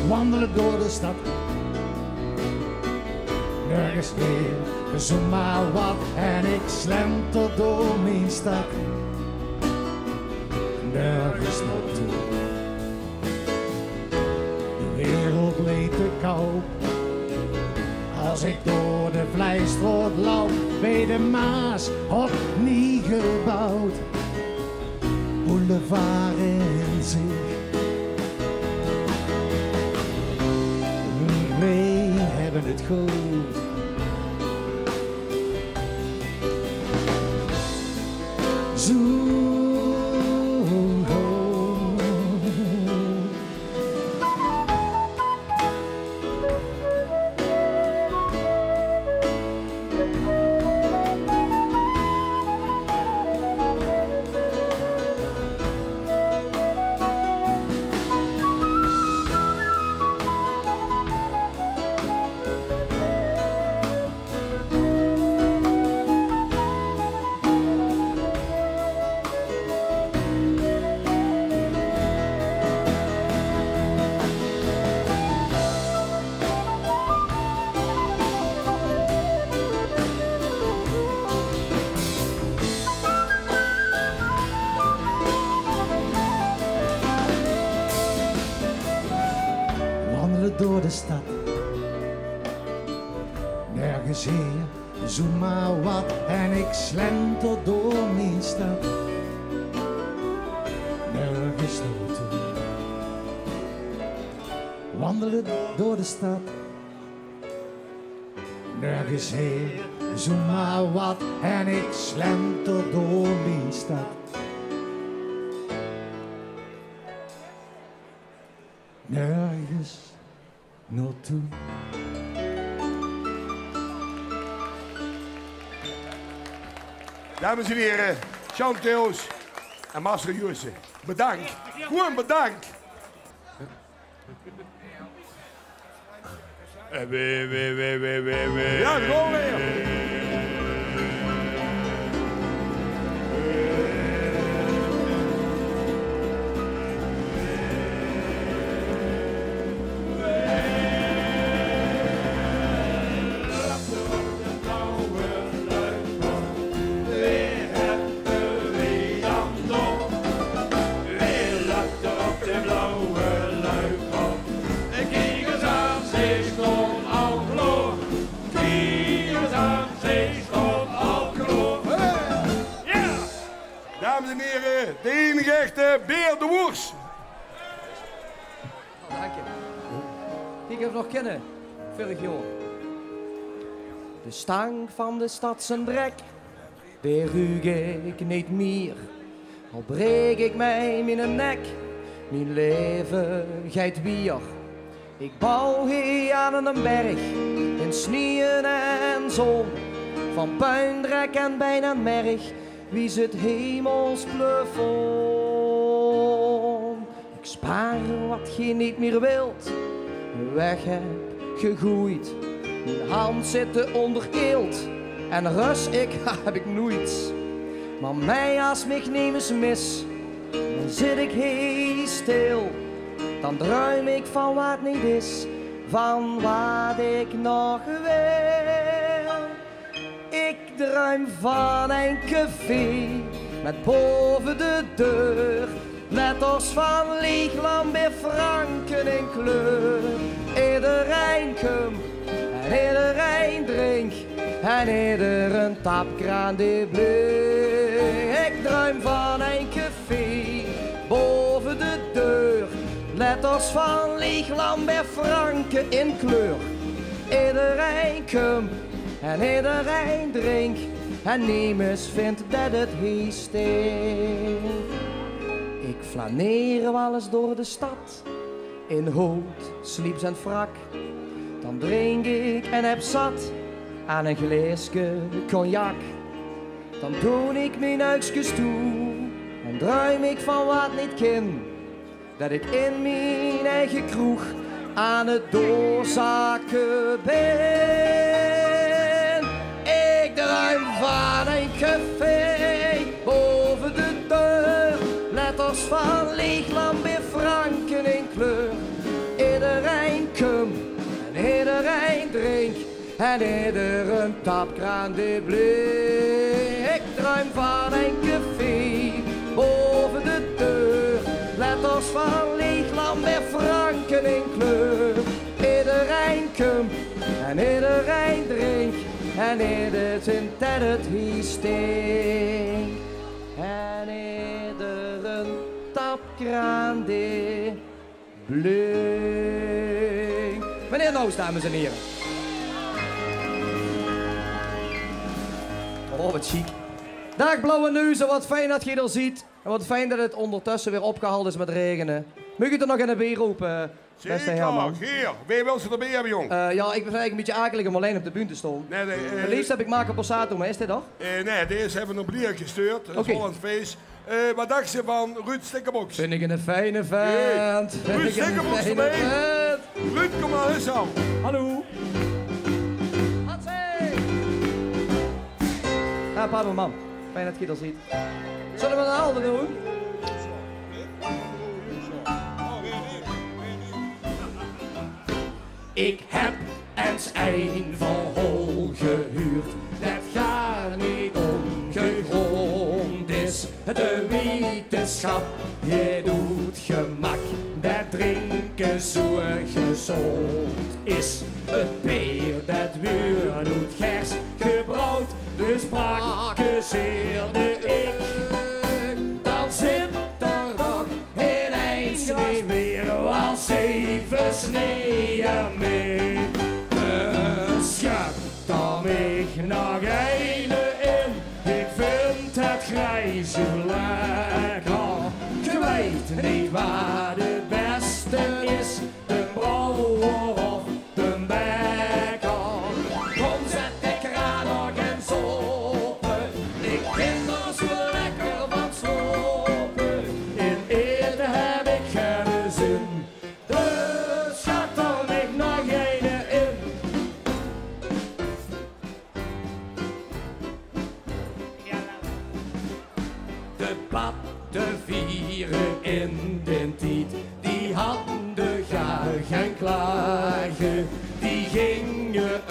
Wandelen door de stad, nergens meer, zoek maar wat en ik slenter door mijn stad. Nergens naartoe. De wereld leed te koud. Als ik door de Vlijstroot loop, bij de Maas opnieuw gebouwd. Boulevard in zich. Wij hebben het goed. Zo. door de stad. Nergens hier, zoem maar wat en ik slenter door mijn stad. Nergens naartoe, wandelen door de stad. Nergens heen, zoem maar wat en ik slenter door mijn stad. Nergens naartoe. Dames en heren, Chanteels en Master Jussen, bedankt. Gewoon bedankt. Ja, gewoon weer. Dames en heren, de enige echte Beer de Woers. Oh, dank je. Ik heb nog kennen, vorig jaar. De stank van de stad zijn drek, die ruik ik niet meer. Al breek ik mij mijn nek, mijn leven gaat weer. Ik bouw hier aan een berg, in sneeuw en zon. Van puindrek en bijna merg, wie zit hemels plafond. Ik spaar wat je niet meer wilt, weg heb gegooid. Mijn hand zit onderkeeld en rust heb ik nooit. Maar mij als mij nemens mis, dan zit ik heel stil. Dan druim ik van wat niet is, van wat ik nog wil. Ik druim van een café met boven de deur letters van Liegland bij Franken in kleur. Iedereen komt en iedereen drinkt en ieder een tapkraan die bleek. Ik druim van een café boven de deur letters van Liegland bij Franken in kleur. Iedereen komt en iedereen drinkt en niemand vindt dat het hier stinkt. Ik flaneer wel eens door de stad in hoed, slips en frak. Dan drink ik en heb zat aan een glaasje cognac. Dan doe ik mijn uitjes toe en druim ik van wat niet ken. Dat ik in mijn eigen kroeg aan het doorzakken ben. Ik druim van een café boven de deur. Letters van Liegland bij Franken in kleur. Iedereen komt en iedereen drinkt en ieder een tapkraan die bleek. Ik druim van een café boven de deur. Letters van Liegland bij Franken in kleur. Iedereen komt en iedereen drinkt en ieder vindt dat het hier stinkt. En ieder een tapkraan die blinkt. Meneer Noos, dames en heren. Oh, wat chic. Dag blauwe neuzen, wat fijn dat je er ziet. En wat fijn dat het ondertussen weer opgehaald is met regenen. Mag je er nog in de bier roepen, beste Herman? Zeker, hier. Wil ze erbij hebben, jong? Ja, ik ben eigenlijk een beetje akelig om alleen op de bühne te staan. Nee, het liefst heb ik Marco Borsato, maar is dit toch? Nee, deze hebben we een blier gestuurd. Dat is Holland Feest. Wat dacht je van Ruud Stikkerbox? Vind ik een fijne vent. Ruud Stikkerbox erbij. Ruud, kom maar eens aan. Hallo. Ja, pardon man. Fijn dat je er ziet. Zullen we een halve doen? Ik heb eens een van hol gehuurd. Dat gaat niet ongegrond is. De wetenschap, je doet gemak. Dat drinken zo gezond. gezond is. Het peer dat weer doet gers gebrood, dus praktiseerde ik. Dan zit er nog ineens niet meer als 7 sneeën mee. Schat dan ik nog eene in, ik vind het grijs zo lekker. Je weet niet waar de beste is, de brouwer of de bekker. Kom zet de kraan nog eens open, ik vind er zo lekker van slopen. In eten heb ik geen zin, dus schat dan ik nog eene in. De pap te vieren in den tijd, die hadden geen klagen. Die gingen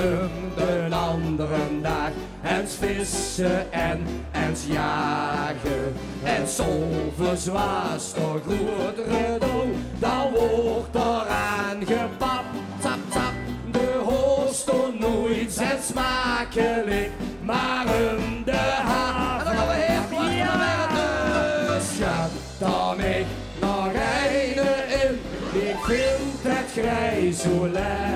de andere dag eens vissen en eens jagen. En zoveel was toch grotere dood, dan wordt er aangepapt. Tap, tap, de hoofd stond nooit en smakelijk, maar in de haven. En dan gaan we heel kort naar de schat, dan ik nog eene in. Ik vind het grijs zo lekker.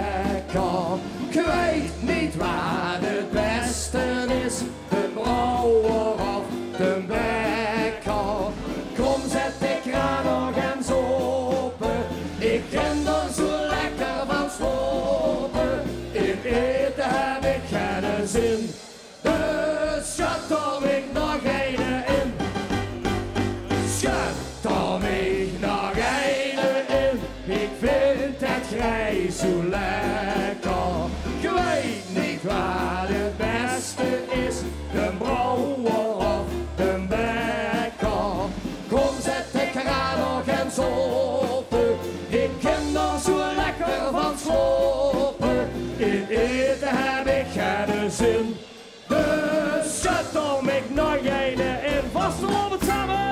Ik weet niet waar het beste is, de brouwer of de bekker. Kom zet de kraan nog eens open, ik ken er zo lekker van slopen. In eten heb ik geen zin, dus schat dan ik nog eene in. Schat dan ik nog eene in, ik vind het grijs zo lekker. Je weet niet waar het beste is, de brouwer of de bekker. Kom zet de kraan nog eens open, ik ken er zo lekker van slopen. In eten heb ik geen zin, dus schat dan ik nog eene in. Vast op het samen!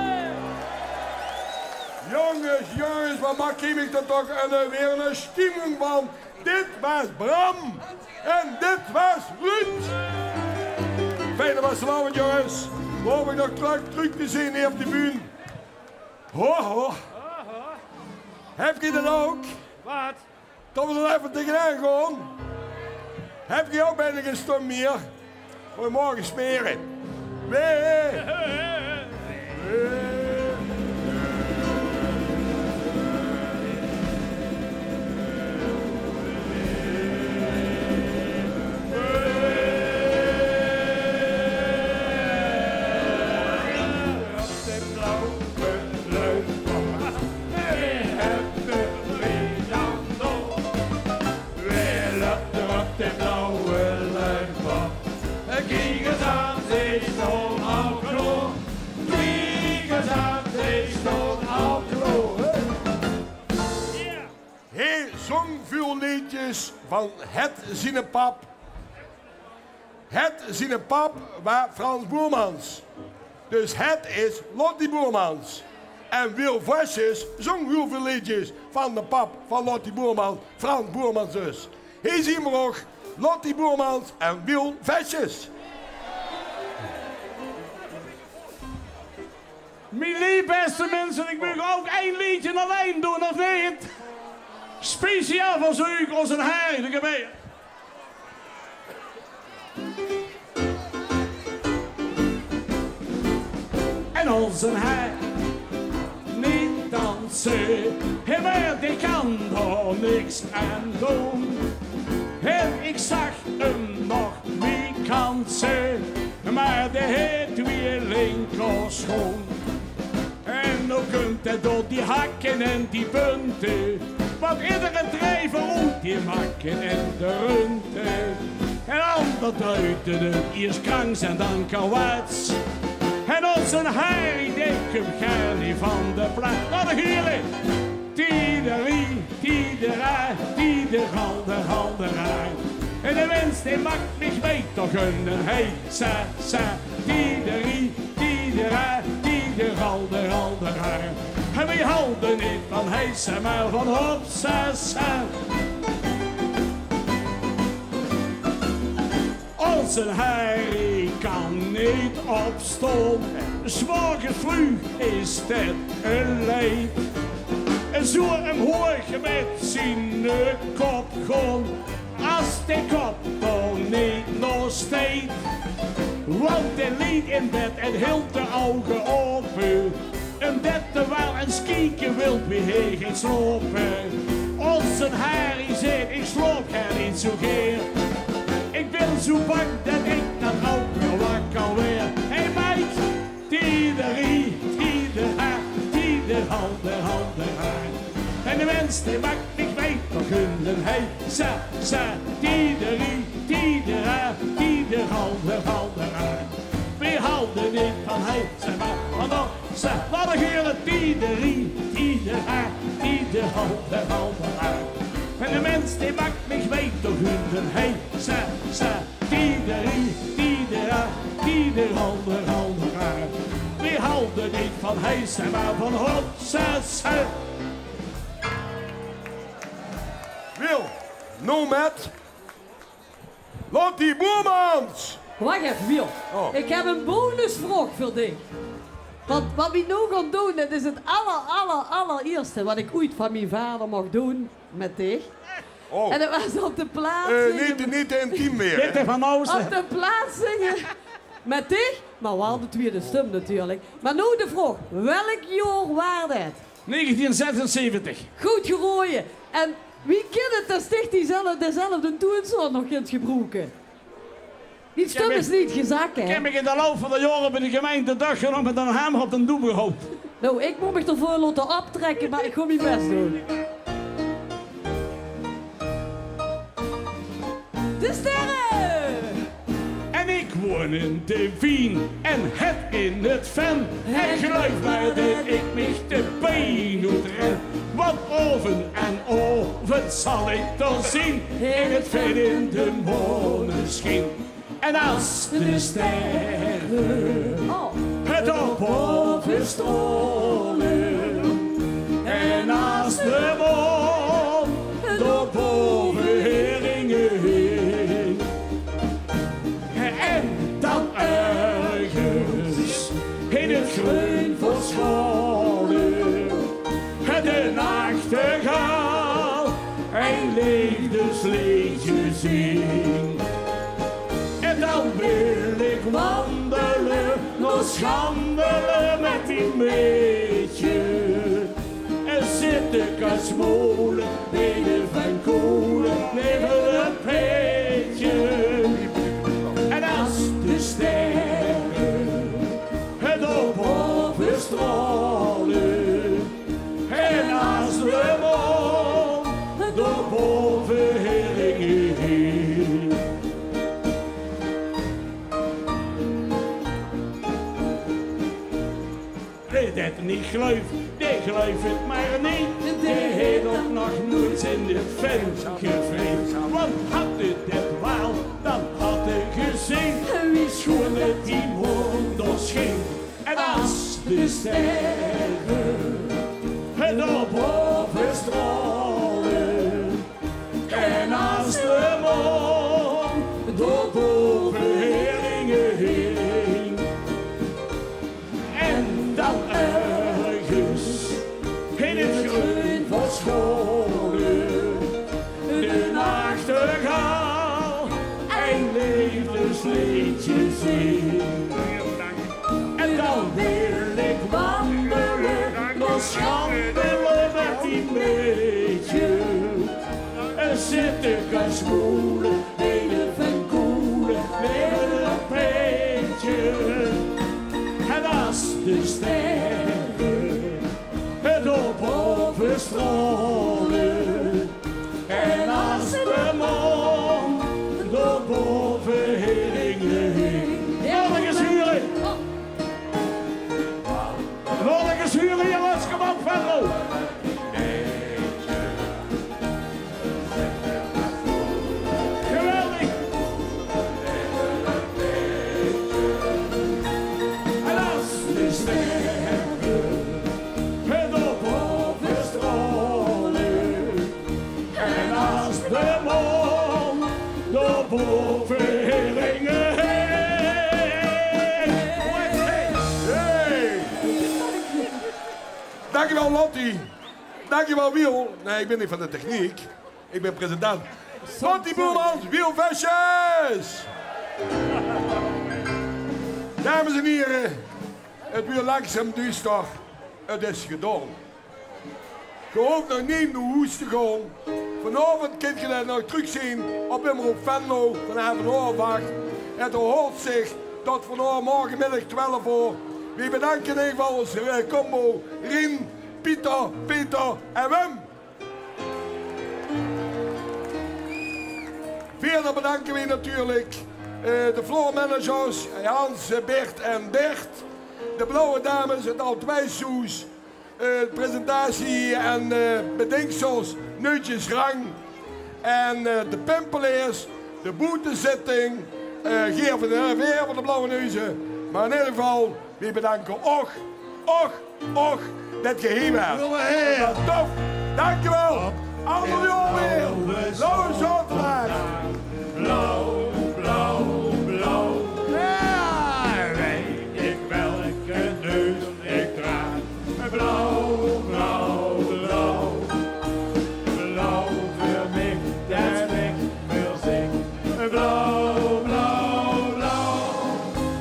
Jongens, wat maak ik er toch weer een stimmung van? Dit was Bram en dit was Ruud. Fijne wasavond, jongens. Hoop ik nog terug te zien hier op de bühne. Ho, ho. Heb je dat ook? Wat? Dat we er even tegenaan gaan. Heb je ook bijna geen stom meer? Voor morgen smeren. Wee. Zong veel liedjes van Het Zienepap. Het Zienepap was Frans Boermans. Dus het is Lottie Boermans. En Wil Vosjes zong heel veel liedjes van de pap van Lottie Boermans, Frans Boermans dus. Hier zien we nog Lottie Boermans en Wil Vosjes. Mijn lieve beste mensen, ik mag ook één liedje alleen doen, of niet? Speciaal voor zo'n als een heilige beer. En als een hij niet dansen, maar die kan er niks aan doen. En ik zag hem nog niet kansen, maar de heeft weer linkerschoen. En dan kunt hij door die hakken en die punten, want iedere drijver moet die makken en de runte. En ander duitte het eerst kranks en dan kawats. En als een Harry denk hem gerne van de plaats. Wat een heerlijk! Tiederie, tiedera, tiederhalderhalderij. En de mens die maakt mich mee toch gunnen. Hey, sa, tiederie, tiedera, tiederhalderhalderij. En we houden niet van hijsen, maar van hopsasa. Onze Harry kan niet opstaan. Zwakke vlug is dit een leid. En zo omhoog met zijn kop gewoon. Als de kop dan niet nog steekt. Want hij liet in bed en hield de ogen open. Omdat er wel eens kieken wilt wie hij ging slopen. Onze Harry zegt, ik sloop haar niet zo geer. Ik ben zo bang dat ik dat ook wel wakker weer. Hé meid, tiederie, tiederha, tiederhanden, handen haar. En de mens die maakt niet weet, dan kunnen hij sa, tiederie, tiederha, tiederhanden, handen haar. We houden niet van hij, zeg maar, van sa. Wat een gele tiederie, tiederha, tiederhanden, handen haar. En de mens die maakt niet weet, dan kunnen hij sa, tiederie, tiederha, tiederhanden, handen haar. We houden niet van hij, zeg maar, van sa. Wil, Nomad, laat die Boermans. Wacht even, Wil. Oh. Ik heb een bonusvraag voor dich. Want wat we nu gaan doen, dat is het allereerste wat ik ooit van mijn vader mag doen met dich. Oh. En dat was op de plaats niet intiem meer. Dit van Oosten. Op de plaats zingen met dich. Maar we hadden tweede stem natuurlijk. Maar nu de vraag, welk jaar was dat? 1976. Goed gerooien. En wie kent het dat sticht dezelfde toonsoort nog in gebroken? Die stem is niet gezakt, hè? Ik heb me in de loop van de jaren bij de gemeente dag genomen met een hamer op een doel gehouden. Nou, ik moet me ervoor laten optrekken, maar ik ga mijn best doen. De sterren! En ik woon in de Wien en het in het Ven. En geloof mij dat ik mich de been moet ren. Want over en over zal ik dan zien. In het Ven in de moneschijn. En als de sterren het op boven stralen. En als de maan door boven heringen heen. En dan ergens in het groen verscholen. De nachtegaal een liefdesliedje zingen. En dan wil ik wandelen, nog schandelen met die meidje. En zit ik als molen, benen van koelen, leven een peetje. En als de sterren het op boven stralen. En als de maan door boven heringen heen. Dat niet geloof het maar niet. Die heeft ook nog nooit in het ven gevreemd. Want had u dat wel, dan had u gezien wie schoon het die mond scheen. En als de sterren het op boven stralen. En als de maan door boven heringen heen. En dan ergens in het groen verscholen. De nachtegaal een levensliedje zingen. En dan wil ik wandelen, nog schandelen met die meidje. En zit ik als moelen, benen van koelen, met een peetje. En als de sterren het op boven stralen. En als de maan door boven heringen heen. Wil ik eens huren? Wil ik eens huren, jongens? Kom op, Venlo! Geweldig! En als de sterren het Dankjewel Lottie. Dankjewel Wiel. Nee, ik ben niet van de techniek. Ik ben presentator. Lottie Boermans, Wiel Vestjes. Dames en heren, het weer langzaam duister. Het is gedaan. Je hoeft nog niet naar huis te gaan. Vanavond kun je dat nog terugzien op Omroep Venlo vanavond half 8. En er hoort zich tot vanavond morgenmiddag 12 uur. We bedanken in ieder geval onze combo Rien, Pieter, Peter en Wim. Verder bedanken we natuurlijk de floormanagers Hans, Bert en Bert. De blauwe dames, het Altwijshoes. Presentatie en bedenksels, Neutjes Rang. En de Pimpeleers, de boetezitting, Geer van de Blauwe Neuzen. Maar in ieder geval, we bedanken och, dat geheim was. Tof, dankjewel. Allemaal jongen weer. Blauwe zaterdag. Blauw, blauw, blauw. Ja, weet ik welke neus ik draag. Blauw, blauw, blauw. Blauw voor mij, dat ik wil zingen. Blauw, blauw, blauw.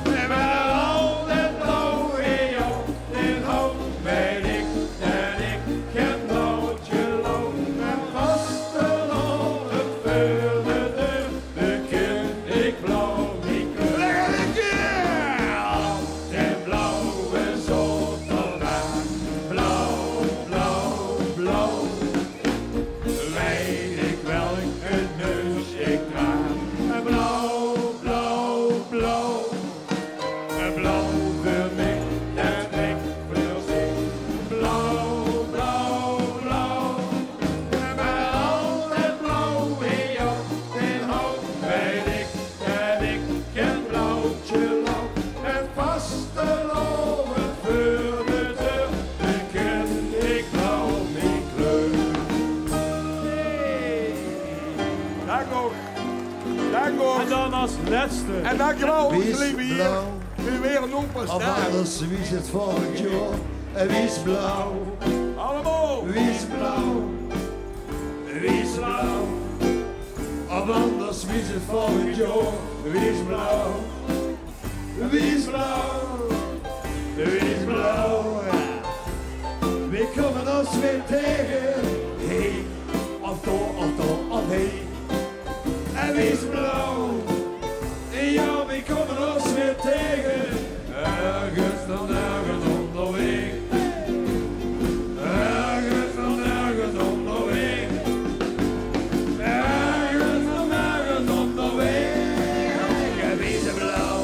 En met al dat blauw in jou, in hoofd weet ik dat ik geen blauwtje loop. En vast de lopen voor de deur, dan kun ik blauw niet kleuren. De blauwe zaterdag. Blauw, blauw, blauw. Weet ik welke neus ik draag. Blauw, blauw, blauw. Blauw voor mij, dat ik wil zingen. Blauw, blauw, blauw. Met al dat blauw in jou, in hoofd weet ik dat ik geen blauwtje loop. En vaste lopen voor de deur, dan kun ik blauw niet kleuren. Dank nog. Dank nog. En dan als laatste. En dankjewel onze Wie is lieve hier. blauw? U weer een open Of staan. anders, wie is het volgend jaar? En wie is blauw? Allemaal. Wie is blauw? Wie is blauw? Of anders, wie is het volgend jaar? Wie is blauw? Wie is blauw? Wie is blauw? We komen ons weer tegen. Hey, of toch, hey. En wie is blauw? Ja, we komen ons weer tegen. Ergens dan ergens onderweg. Ergens dan ergens onderweg. Ergens dan ergens onderweg. En wie is blauw?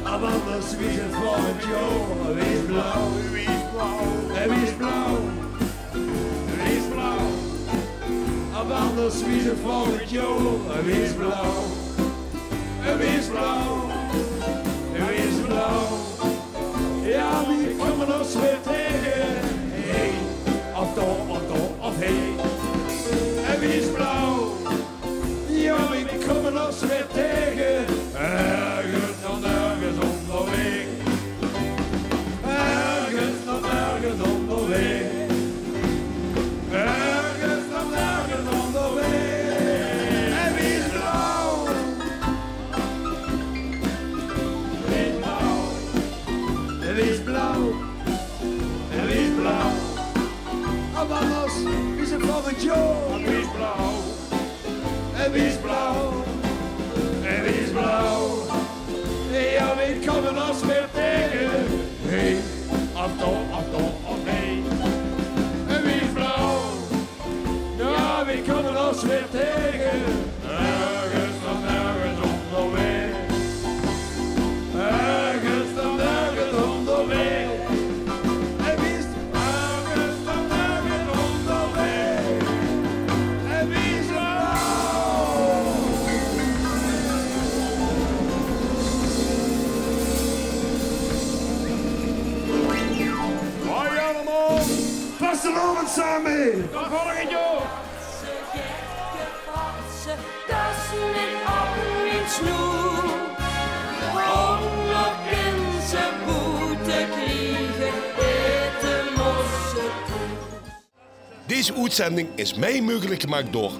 Of anders, wie is het volgend jaar? Wie is blauw? Wie is blauw? En wie is blauw? Wie is blauw? Of anders, wie is het volgend jaar? Wie is blauw? En wie is blauw? En wie is blauw? Ja, wie komen ons weer tegen? Hey, of hey. En wie is blauw? Ja, wie komen ons weer tegen? Ergens dan ergens onderweg. Ergens dan ergens onderweg. Ergens dan ergens onderweg. En wie is blauw? Wie is blauw? En wie is blauw? En wie is blauw? Of anders is het volgend jaar. En wie is blauw? En wie is blauw? En wie is blauw? Ja, wie komen ons weer tegen? Hey, of nee. En wie is blauw? Ja, wie komen ons weer tegen? Ergens dan ergens onderweg. Ergens dan ergens onderweg. En wie is ergens dan ergens onderweg? En wie is blauw? Hoi allemaal. Vastelovend samen. Tot volgend jaar. Dassen in op mijn snoer. Om nog in zijn boete kriegen, eten mossen Deze uitzending is mede mogelijk gemaakt door